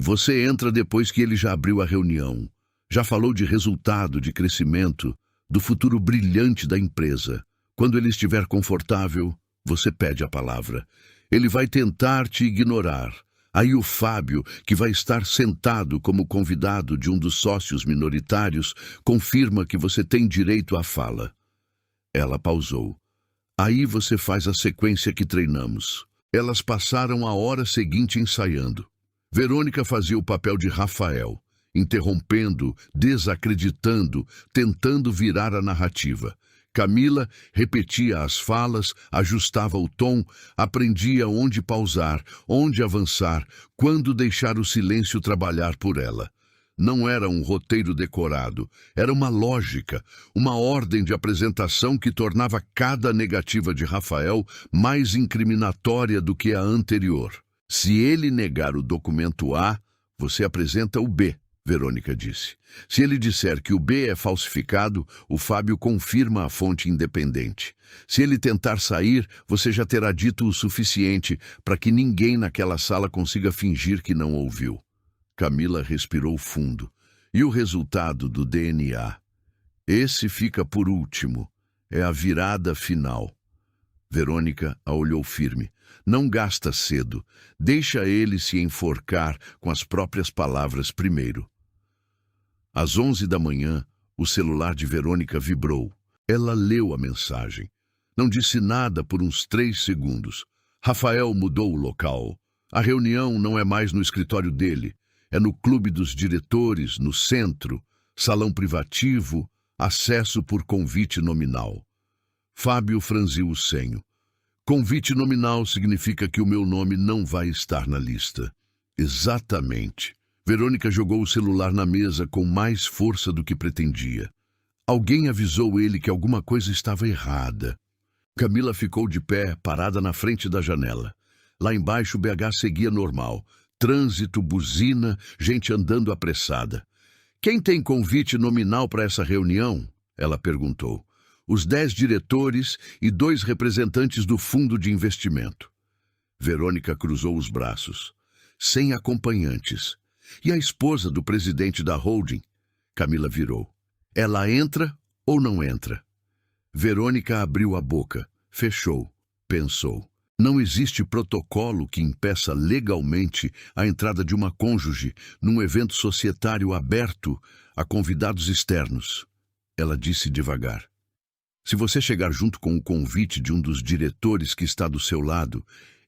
Você entra depois que ele já abriu a reunião. Já falou de resultado, de crescimento, do futuro brilhante da empresa. Quando ele estiver confortável, você pede a palavra. Ele vai tentar te ignorar. Aí o Fábio, que vai estar sentado como convidado de um dos sócios minoritários, confirma que você tem direito à fala. Ela pausou. Aí você faz a sequência que treinamos. Elas passaram a hora seguinte ensaiando. Verônica fazia o papel de Rafael, interrompendo, desacreditando, tentando virar a narrativa. Camila repetia as falas, ajustava o tom, aprendia onde pausar, onde avançar, quando deixar o silêncio trabalhar por ela. Não era um roteiro decorado, era uma lógica, uma ordem de apresentação que tornava cada negativa de Rafael mais incriminatória do que a anterior. Se ele negar o documento A, você apresenta o B, Verônica disse. Se ele disser que o B é falsificado, o Fábio confirma a fonte independente. Se ele tentar sair, você já terá dito o suficiente para que ninguém naquela sala consiga fingir que não ouviu. Camila respirou fundo. E o resultado do DNA? Esse fica por último. É a virada final. Verônica a olhou firme. Não gasta cedo. Deixa ele se enforcar com as próprias palavras primeiro. Às 11 da manhã, o celular de Verônica vibrou. Ela leu a mensagem. Não disse nada por uns 3 segundos. Rafael mudou o local. A reunião não é mais no escritório dele. É no clube dos diretores, no centro, salão privativo, acesso por convite nominal. Fábio franziu o senho. Convite nominal significa que o meu nome não vai estar na lista. Exatamente. Verônica jogou o celular na mesa com mais força do que pretendia. Alguém avisou ele que alguma coisa estava errada. Camila ficou de pé, parada na frente da janela. Lá embaixo, o BH seguia normal. Trânsito, buzina, gente andando apressada. Quem tem convite nominal para essa reunião? Ela perguntou. Os 10 diretores e 2 representantes do fundo de investimento. Verônica cruzou os braços. Sem acompanhantes. E a esposa do presidente da holding? Camila virou. Ela entra ou não entra? Verônica abriu a boca, fechou, pensou. Não existe protocolo que impeça legalmente a entrada de uma cônjuge num evento societário aberto a convidados externos. Ela disse devagar. Se você chegar junto com o convite de um dos diretores que está do seu lado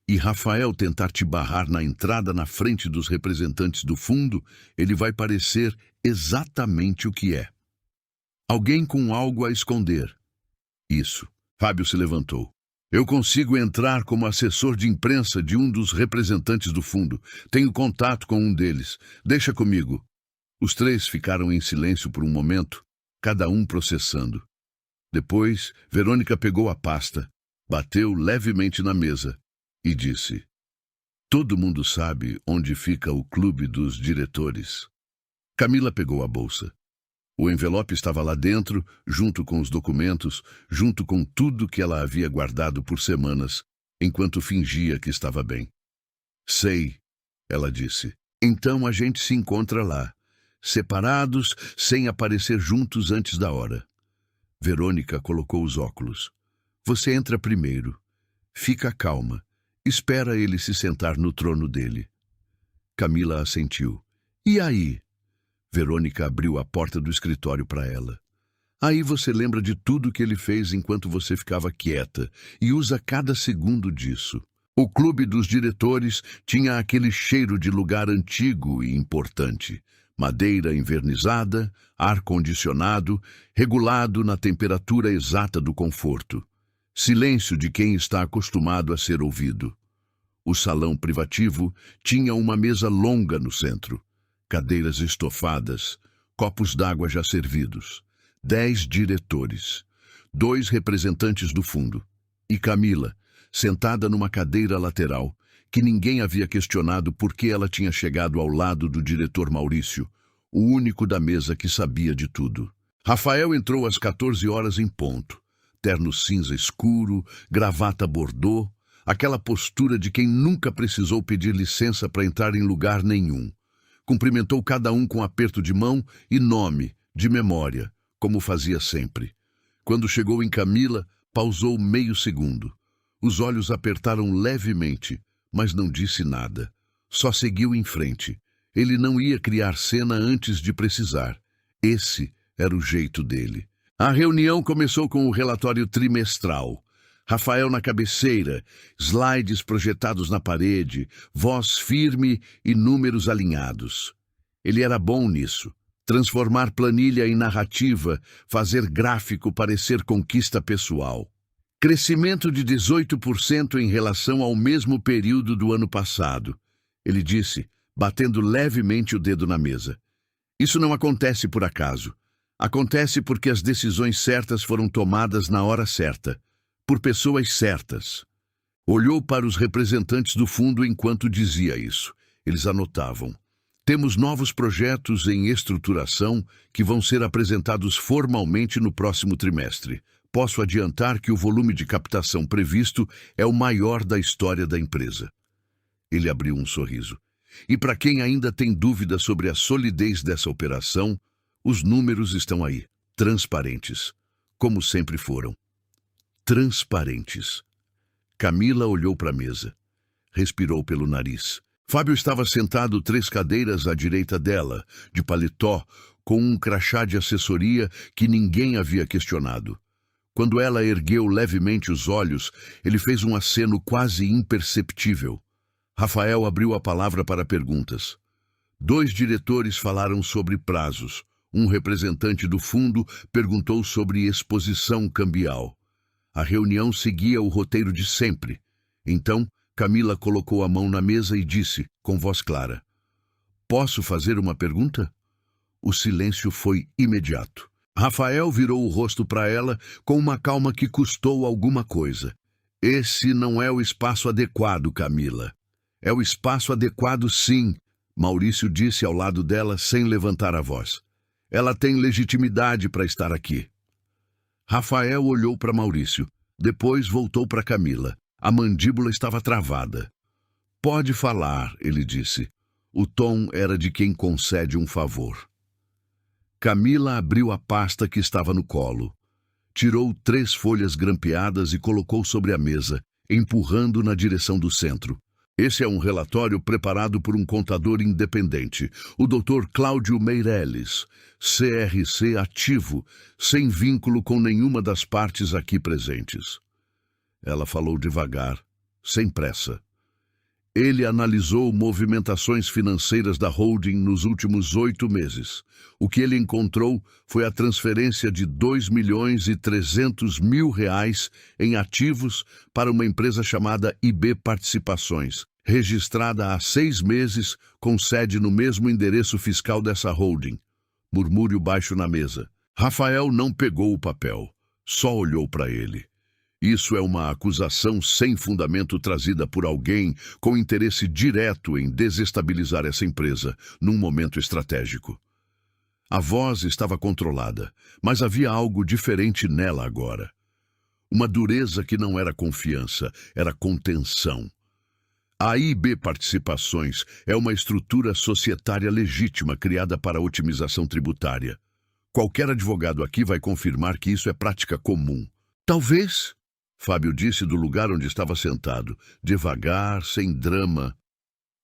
e Rafael tentar te barrar na entrada na frente dos representantes do fundo, ele vai parecer exatamente o que é. Alguém com algo a esconder. Isso. Fábio se levantou. Eu consigo entrar como assessor de imprensa de um dos representantes do fundo. Tenho contato com um deles. Deixa comigo. Os 3 ficaram em silêncio por um momento, cada um processando. Depois, Verônica pegou a pasta, bateu levemente na mesa e disse: Todo mundo sabe onde fica o clube dos diretores. Camila pegou a bolsa. O envelope estava lá dentro, junto com os documentos, junto com tudo que ela havia guardado por semanas, enquanto fingia que estava bem. Sei, ela disse. Então a gente se encontra lá. separados, sem aparecer juntos antes da hora. Verônica colocou os óculos. Você entra primeiro. Fica calma. Espera ele se sentar no trono dele. Camila assentiu. E aí? Verônica abriu a porta do escritório para ela. Aí você lembra de tudo que ele fez enquanto você ficava quieta e usa cada segundo disso. O clube dos diretores tinha aquele cheiro de lugar antigo e importante. Madeira envernizada, ar-condicionado, regulado na temperatura exata do conforto. Silêncio de quem está acostumado a ser ouvido. O salão privativo tinha uma mesa longa no centro, cadeiras estofadas, copos d'água já servidos, 10 diretores, 2 representantes do fundo, e Camila, sentada numa cadeira lateral, que ninguém havia questionado por que ela tinha chegado ao lado do diretor Maurício, o único da mesa que sabia de tudo. Rafael entrou às 14 horas em ponto, terno cinza escuro, gravata bordô, aquela postura de quem nunca precisou pedir licença para entrar em lugar nenhum. Cumprimentou cada um com aperto de mão e nome, de memória, como fazia sempre. Quando chegou em Camila, pausou meio segundo. Os olhos apertaram levemente, mas não disse nada. Só seguiu em frente. Ele não ia criar cena antes de precisar. Esse era o jeito dele. A reunião começou com o relatório trimestral. Rafael na cabeceira, slides projetados na parede, voz firme e números alinhados. Ele era bom nisso. Transformar planilha em narrativa, fazer gráfico parecer conquista pessoal. Crescimento de 18% em relação ao mesmo período do ano passado, ele disse, batendo levemente o dedo na mesa. Isso não acontece por acaso. Acontece porque as decisões certas foram tomadas na hora certa, por pessoas certas. Olhou para os representantes do fundo enquanto dizia isso. Eles anotavam. Temos novos projetos em estruturação que vão ser apresentados formalmente no próximo trimestre. Posso adiantar que o volume de captação previsto é o maior da história da empresa. Ele abriu um sorriso. E para quem ainda tem dúvida sobre a solidez dessa operação, os números estão aí, transparentes, como sempre foram. Transparentes. Camila olhou para a mesa. Respirou pelo nariz. Fábio estava sentado 3 cadeiras à direita dela, de paletó, com um crachá de assessoria que ninguém havia questionado. Quando ela ergueu levemente os olhos, ele fez um aceno quase imperceptível. Rafael abriu a palavra para perguntas. 2 diretores falaram sobre prazos. Um representante do fundo perguntou sobre exposição cambial. A reunião seguia o roteiro de sempre. Então, Camila colocou a mão na mesa e disse, com voz clara, "Posso fazer uma pergunta?" O silêncio foi imediato. Rafael virou o rosto para ela com uma calma que custou alguma coisa. "Esse não é o espaço adequado, Camila." "É o espaço adequado, sim," Maurício disse ao lado dela sem levantar a voz. "Ela tem legitimidade para estar aqui." Rafael olhou para Maurício, depois voltou para Camila. A mandíbula estava travada. "Pode falar," ele disse. O tom era de quem concede um favor. Camila abriu a pasta que estava no colo. Tirou 3 folhas grampeadas e colocou sobre a mesa, empurrando na direção do centro. "Esse é um relatório preparado por um contador independente, o Dr. Cláudio Meirelles, CRC ativo, sem vínculo com nenhuma das partes aqui presentes." Ela falou devagar, sem pressa. Ele analisou movimentações financeiras da holding nos últimos 8 meses. O que ele encontrou foi a transferência de R$2.300.000 em ativos para uma empresa chamada IB Participações, registrada há 6 meses com sede no mesmo endereço fiscal dessa holding. Murmúrio baixo na mesa. Rafael não pegou o papel, só olhou para ele. Isso é uma acusação sem fundamento trazida por alguém com interesse direto em desestabilizar essa empresa num momento estratégico. A voz estava controlada, mas havia algo diferente nela agora. Uma dureza que não era confiança, era contenção. A IB Participações é uma estrutura societária legítima criada para a otimização tributária. Qualquer advogado aqui vai confirmar que isso é prática comum. Talvez, Fábio disse do lugar onde estava sentado, devagar, sem drama.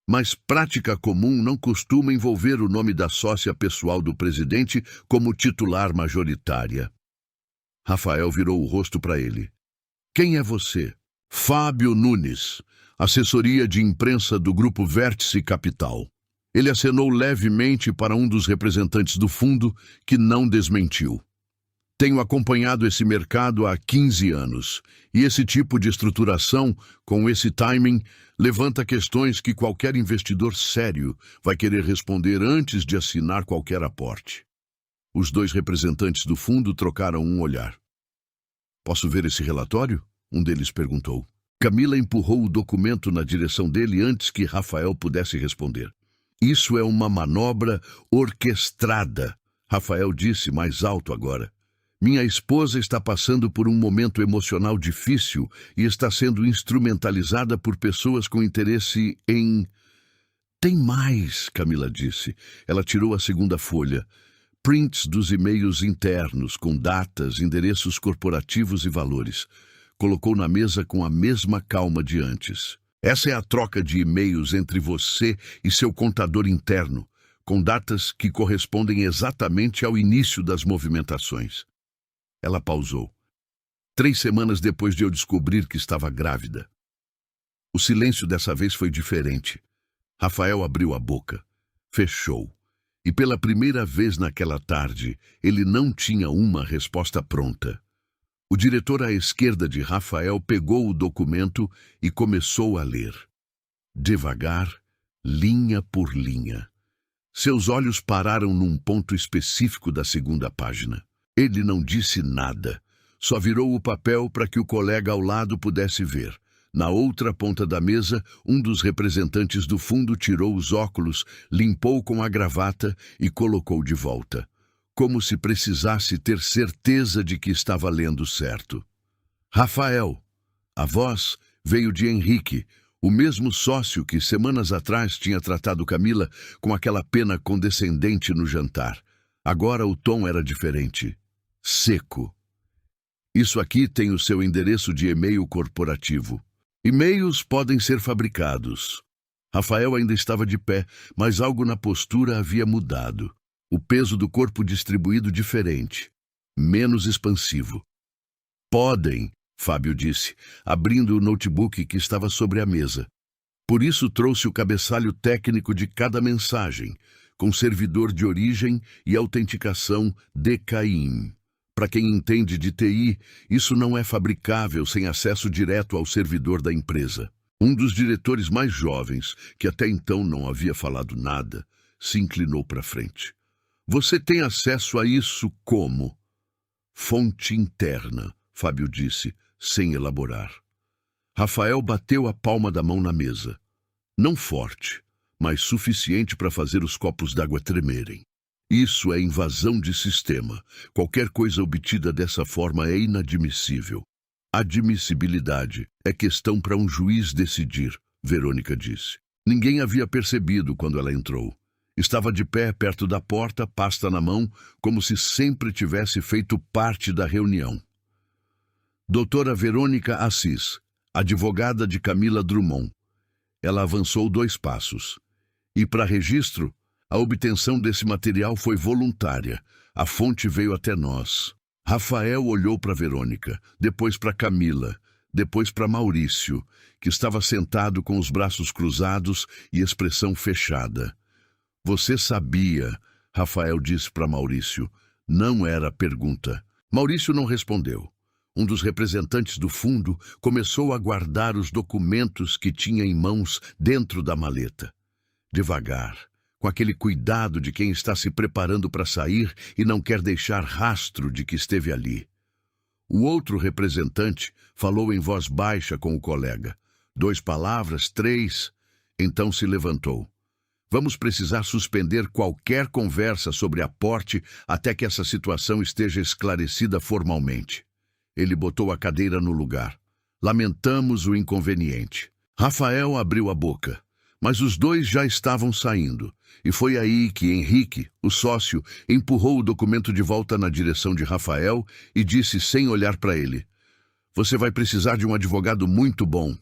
Mas prática comum não costuma envolver o nome da sócia pessoal do presidente como titular majoritária. Rafael virou o rosto para ele. Quem é você? Fábio Nunes, assessoria de imprensa do Grupo Vértice Capital. Ele acenou levemente para um dos representantes do fundo, que não desmentiu. Tenho acompanhado esse mercado há 15 anos, e esse tipo de estruturação, com esse timing, levanta questões que qualquer investidor sério vai querer responder antes de assinar qualquer aporte. Os dois representantes do fundo trocaram um olhar. Posso ver esse relatório? Um deles perguntou. Camila empurrou o documento na direção dele antes que Rafael pudesse responder. Isso é uma manobra orquestrada, Rafael disse mais alto agora. Minha esposa está passando por um momento emocional difícil e está sendo instrumentalizada por pessoas com interesse em... Tem mais, Camila disse. Ela tirou a segunda folha. Prints dos e-mails internos, com datas, endereços corporativos e valores. Colocou na mesa com a mesma calma de antes. Essa é a troca de e-mails entre você e seu contador interno, com datas que correspondem exatamente ao início das movimentações. Ela pausou. 3 semanas depois de eu descobrir que estava grávida. O silêncio dessa vez foi diferente. Rafael abriu a boca. Fechou. E pela primeira vez naquela tarde, ele não tinha uma resposta pronta. O diretor à esquerda de Rafael pegou o documento e começou a ler. Devagar, linha por linha. Seus olhos pararam num ponto específico da segunda página. Ele não disse nada, só virou o papel para que o colega ao lado pudesse ver. Na outra ponta da mesa, um dos representantes do fundo tirou os óculos, limpou com a gravata e colocou de volta, como se precisasse ter certeza de que estava lendo certo. Rafael. A voz veio de Henrique, o mesmo sócio que semanas atrás tinha tratado Camila com aquela pena condescendente no jantar. Agora o tom era diferente. Seco. Isso aqui tem o seu endereço de e-mail corporativo. E-mails podem ser fabricados. Rafael ainda estava de pé, mas algo na postura havia mudado. O peso do corpo distribuído diferente, menos expansivo. Podem, Fábio disse, abrindo o notebook que estava sobre a mesa. Por isso trouxe o cabeçalho técnico de cada mensagem, com servidor de origem e autenticação DKIM. Para quem entende de TI, isso não é fabricável sem acesso direto ao servidor da empresa. Um dos diretores mais jovens, que até então não havia falado nada, se inclinou para frente. Você tem acesso a isso como? Fonte interna, Fábio disse, sem elaborar. Rafael bateu a palma da mão na mesa. Não forte, mas suficiente para fazer os copos d'água tremerem. Isso é invasão de sistema. Qualquer coisa obtida dessa forma é inadmissível. Admissibilidade é questão para um juiz decidir, Verônica disse. Ninguém havia percebido quando ela entrou. Estava de pé perto da porta, pasta na mão, como se sempre tivesse feito parte da reunião. Doutora Verônica Assis, advogada de Camila Drummond. Ela avançou 2 passos. E para registro, a obtenção desse material foi voluntária. A fonte veio até nós. Rafael olhou para Verônica, depois para Camila, depois para Maurício, que estava sentado com os braços cruzados e expressão fechada. Você sabia, Rafael disse para Maurício. Não era pergunta. Maurício não respondeu. Um dos representantes do fundo começou a guardar os documentos que tinha em mãos dentro da maleta. Devagar, com aquele cuidado de quem está se preparando para sair e não quer deixar rastro de que esteve ali. O outro representante falou em voz baixa com o colega. 2 palavras, 3, então se levantou. Vamos precisar suspender qualquer conversa sobre aporte até que essa situação esteja esclarecida formalmente. Ele botou a cadeira no lugar. Lamentamos o inconveniente. Rafael abriu a boca, mas os dois já estavam saindo, e foi aí que Henrique, o sócio, empurrou o documento de volta na direção de Rafael e disse sem olhar para ele: "Você vai precisar de um advogado muito bom."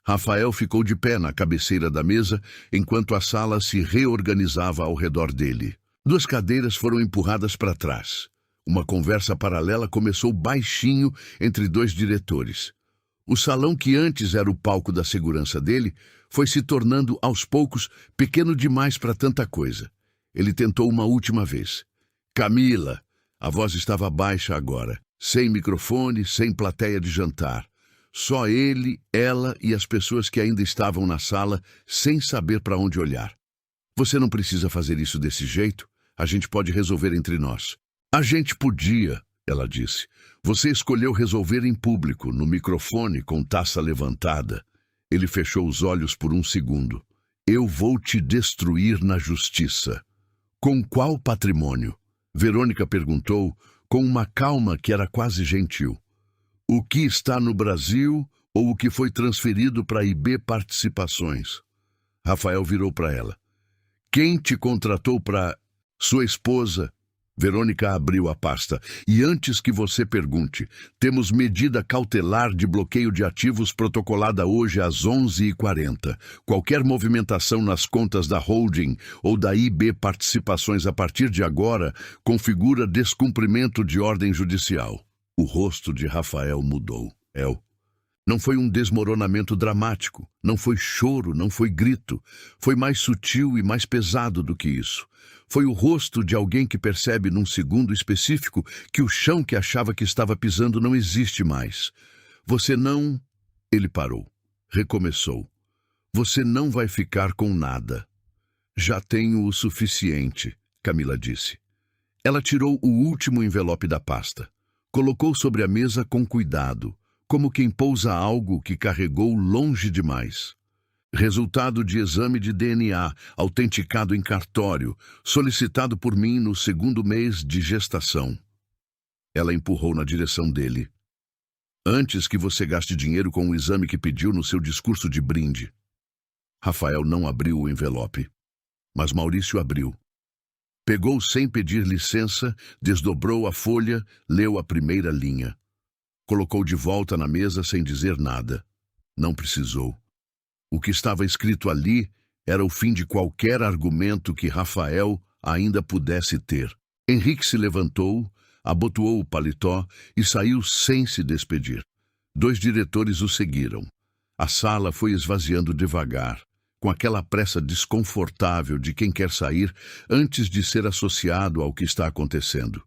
Rafael ficou de pé na cabeceira da mesa, enquanto a sala se reorganizava ao redor dele. 2 cadeiras foram empurradas para trás. Uma conversa paralela começou baixinho entre 2 diretores. O salão que antes era o palco da segurança dele foi se tornando, aos poucos, pequeno demais para tanta coisa. Ele tentou uma última vez. "Camila!" A voz estava baixa agora, sem microfone, sem plateia de jantar. Só ele, ela e as pessoas que ainda estavam na sala, sem saber para onde olhar. "Você não precisa fazer isso desse jeito. A gente pode resolver entre nós." "A gente podia," ela disse. "Você escolheu resolver em público, no microfone, com taça levantada." Ele fechou os olhos por um segundo. "Eu vou te destruir na justiça." "Com qual patrimônio?" Verônica perguntou, com uma calma que era quase gentil. "O que está no Brasil ou o que foi transferido para IB Participações?" Rafael virou para ela. "Quem te contratou para... Sua esposa?" Verônica abriu a pasta. "E antes que você pergunte, temos medida cautelar de bloqueio de ativos protocolada hoje às 11h40. Qualquer movimentação nas contas da holding ou da IB Participações a partir de agora configura descumprimento de ordem judicial." O rosto de Rafael mudou. Não foi um desmoronamento dramático, não foi choro, não foi grito. Foi mais sutil e mais pesado do que isso. Foi o rosto de alguém que percebe num segundo específico que o chão que achava que estava pisando não existe mais. "Você não..." Ele parou. Recomeçou. "Você não vai ficar com nada." "Já tenho o suficiente," Camila disse. Ela tirou o último envelope da pasta. Colocou sobre a mesa com cuidado, como quem pousa algo que carregou longe demais. "Resultado de exame de DNA, autenticado em cartório, solicitado por mim no 2º mês de gestação." Ela empurrou na direção dele. "Antes que você gaste dinheiro com o exame que pediu no seu discurso de brinde." Rafael não abriu o envelope, mas Maurício abriu. Pegou sem pedir licença, desdobrou a folha, leu a primeira linha. Colocou de volta na mesa sem dizer nada. Não precisou. O que estava escrito ali era o fim de qualquer argumento que Rafael ainda pudesse ter. Henrique se levantou, abotoou o paletó e saiu sem se despedir. 2 diretores o seguiram. A sala foi esvaziando devagar, com aquela pressa desconfortável de quem quer sair antes de ser associado ao que está acontecendo.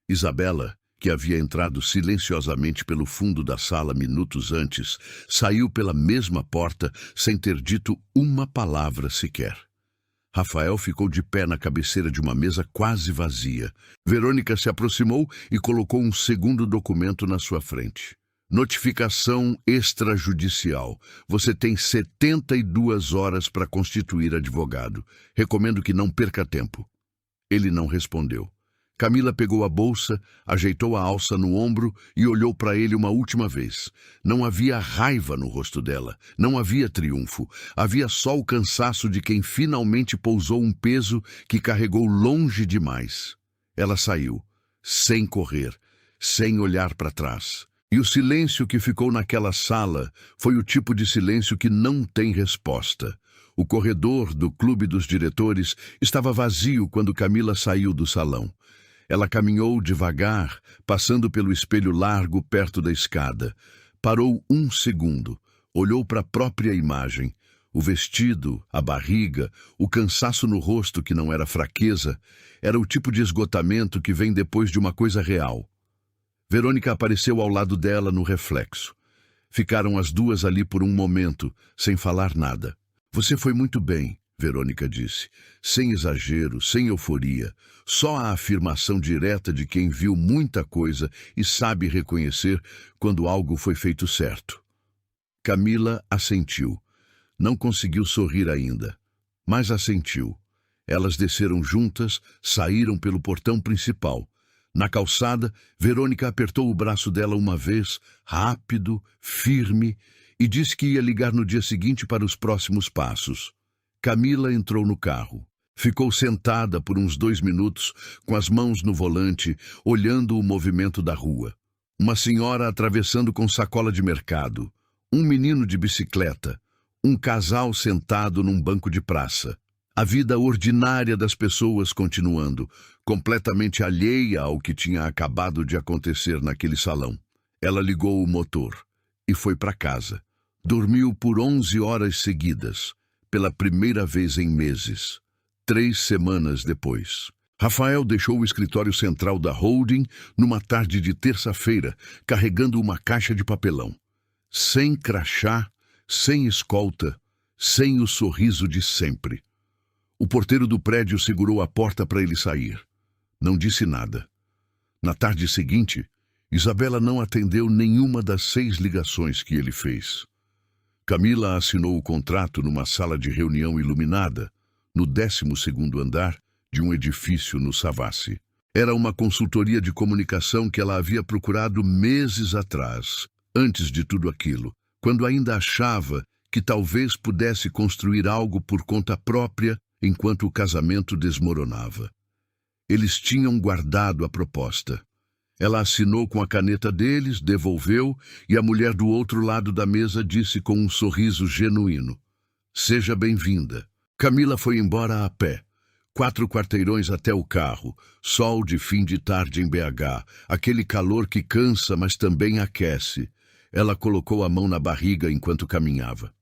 Isabela, que havia entrado silenciosamente pelo fundo da sala minutos antes, saiu pela mesma porta sem ter dito uma palavra sequer. Rafael ficou de pé na cabeceira de uma mesa quase vazia. Verônica se aproximou e colocou um segundo documento na sua frente. "Notificação extrajudicial. Você tem 72 horas para constituir advogado. Recomendo que não perca tempo." Ele não respondeu. Camila pegou a bolsa, ajeitou a alça no ombro e olhou para ele uma última vez. Não havia raiva no rosto dela, não havia triunfo. Havia só o cansaço de quem finalmente pousou um peso que carregou longe demais. Ela saiu, sem correr, sem olhar para trás. E o silêncio que ficou naquela sala foi o tipo de silêncio que não tem resposta. O corredor do clube dos diretores estava vazio quando Camila saiu do salão. Ela caminhou devagar, passando pelo espelho largo perto da escada. Parou um segundo, olhou para a própria imagem. O vestido, a barriga, o cansaço no rosto que não era fraqueza, era o tipo de esgotamento que vem depois de uma coisa real. Verônica apareceu ao lado dela no reflexo. Ficaram as duas ali por um momento, sem falar nada. "Você foi muito bem," Verônica disse, sem exagero, sem euforia, só a afirmação direta de quem viu muita coisa e sabe reconhecer quando algo foi feito certo. Camila assentiu. Não conseguiu sorrir ainda, mas assentiu. Elas desceram juntas, saíram pelo portão principal. Na calçada, Verônica apertou o braço dela uma vez, rápido, firme, e disse que ia ligar no dia seguinte para os próximos passos. Camila entrou no carro. Ficou sentada por uns 2 minutos, com as mãos no volante, olhando o movimento da rua. Uma senhora atravessando com sacola de mercado, um menino de bicicleta, um casal sentado num banco de praça. A vida ordinária das pessoas continuando, completamente alheia ao que tinha acabado de acontecer naquele salão. Ela ligou o motor e foi para casa. Dormiu por 11 horas seguidas, pela primeira vez em meses. 3 semanas depois. Rafael deixou o escritório central da holding numa tarde de terça-feira, carregando uma caixa de papelão. Sem crachá, sem escolta, sem o sorriso de sempre. O porteiro do prédio segurou a porta para ele sair. Não disse nada. Na tarde seguinte, Isabela não atendeu nenhuma das 6 ligações que ele fez. Camila assinou o contrato numa sala de reunião iluminada, no 12º andar de um edifício no Savassi. Era uma consultoria de comunicação que ela havia procurado meses atrás, antes de tudo aquilo, quando ainda achava que talvez pudesse construir algo por conta própria enquanto o casamento desmoronava. Eles tinham guardado a proposta. Ela assinou com a caneta deles, devolveu, e a mulher do outro lado da mesa disse com um sorriso genuíno: "Seja bem-vinda." Camila foi embora a pé. 4 quarteirões até o carro, sol de fim de tarde em BH, aquele calor que cansa, mas também aquece. Ela colocou a mão na barriga enquanto caminhava.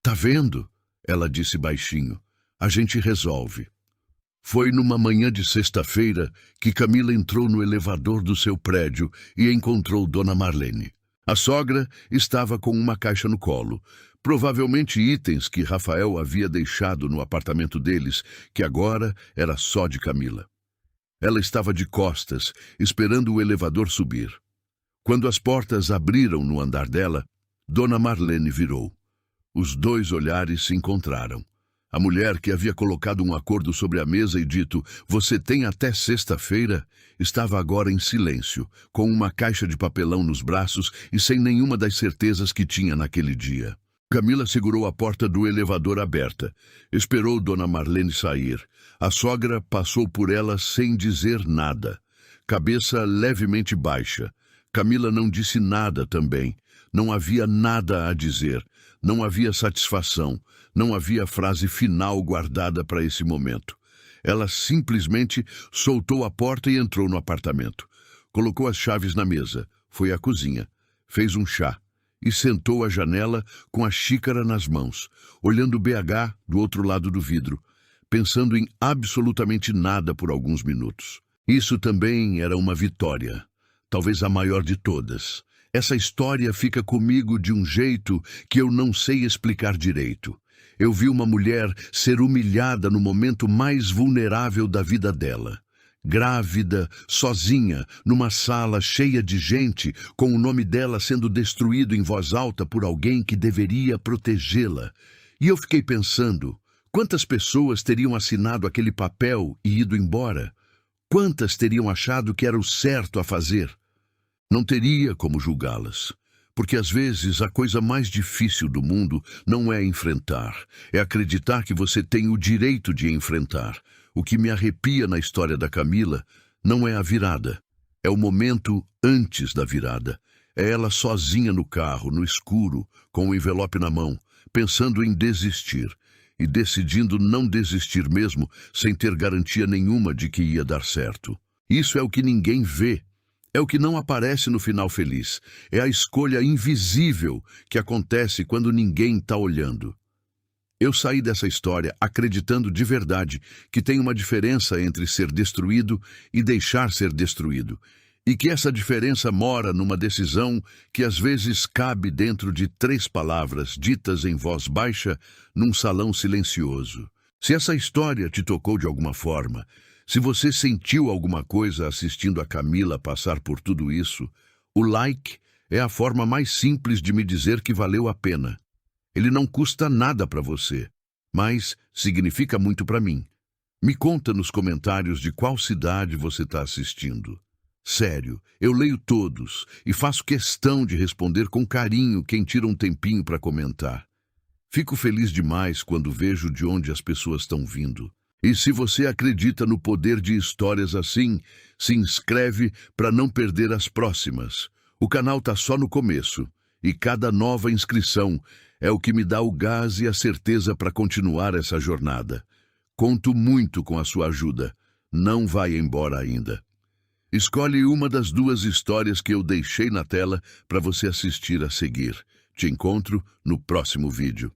"Tá vendo?" ela disse baixinho. "A gente resolve." Foi numa manhã de sexta-feira que Camila entrou no elevador do seu prédio e encontrou Dona Marlene. A sogra estava com uma caixa no colo, provavelmente itens que Rafael havia deixado no apartamento deles, que agora era só de Camila. Ela estava de costas, esperando o elevador subir. Quando as portas abriram no andar dela, Dona Marlene virou. Os 2 olhares se encontraram. A mulher, que havia colocado um acordo sobre a mesa e dito "você tem até sexta-feira", estava agora em silêncio, com uma caixa de papelão nos braços e sem nenhuma das certezas que tinha naquele dia. Camila segurou a porta do elevador aberta. Esperou Dona Marlene sair. A sogra passou por ela sem dizer nada, cabeça levemente baixa. Camila não disse nada também. Não havia nada a dizer. Não havia satisfação, não havia frase final guardada para esse momento. Ela simplesmente soltou a porta e entrou no apartamento. Colocou as chaves na mesa, foi à cozinha, fez um chá e sentou à janela com a xícara nas mãos, olhando o BH do outro lado do vidro, pensando em absolutamente nada por alguns minutos. Isso também era uma vitória, talvez a maior de todas. Essa história fica comigo de um jeito que eu não sei explicar direito. Eu vi uma mulher ser humilhada no momento mais vulnerável da vida dela. Grávida, sozinha, numa sala cheia de gente, com o nome dela sendo destruído em voz alta por alguém que deveria protegê-la. E eu fiquei pensando, quantas pessoas teriam assinado aquele papel e ido embora? Quantas teriam achado que era o certo a fazer? Não teria como julgá-las, porque às vezes a coisa mais difícil do mundo não é enfrentar, é acreditar que você tem o direito de enfrentar. O que me arrepia na história da Camila não é a virada, é o momento antes da virada. É ela sozinha no carro, no escuro, com o envelope na mão, pensando em desistir e decidindo não desistir mesmo, sem ter garantia nenhuma de que ia dar certo. Isso é o que ninguém vê. É o que não aparece no final feliz. É a escolha invisível que acontece quando ninguém está olhando. Eu saí dessa história acreditando de verdade que tem uma diferença entre ser destruído e deixar ser destruído. E que essa diferença mora numa decisão que às vezes cabe dentro de 3 palavras ditas em voz baixa num salão silencioso. Se essa história te tocou de alguma forma, se você sentiu alguma coisa assistindo a Camila passar por tudo isso, o like é a forma mais simples de me dizer que valeu a pena. Ele não custa nada para você, mas significa muito para mim. Me conta nos comentários de qual cidade você está assistindo. Sério, eu leio todos e faço questão de responder com carinho quem tira um tempinho para comentar. Fico feliz demais quando vejo de onde as pessoas estão vindo. E se você acredita no poder de histórias assim, se inscreve para não perder as próximas. O canal tá só no começo e cada nova inscrição é o que me dá o gás e a certeza para continuar essa jornada. Conto muito com a sua ajuda. Não vai embora ainda. Escolhe uma das duas histórias que eu deixei na tela para você assistir a seguir. Te encontro no próximo vídeo.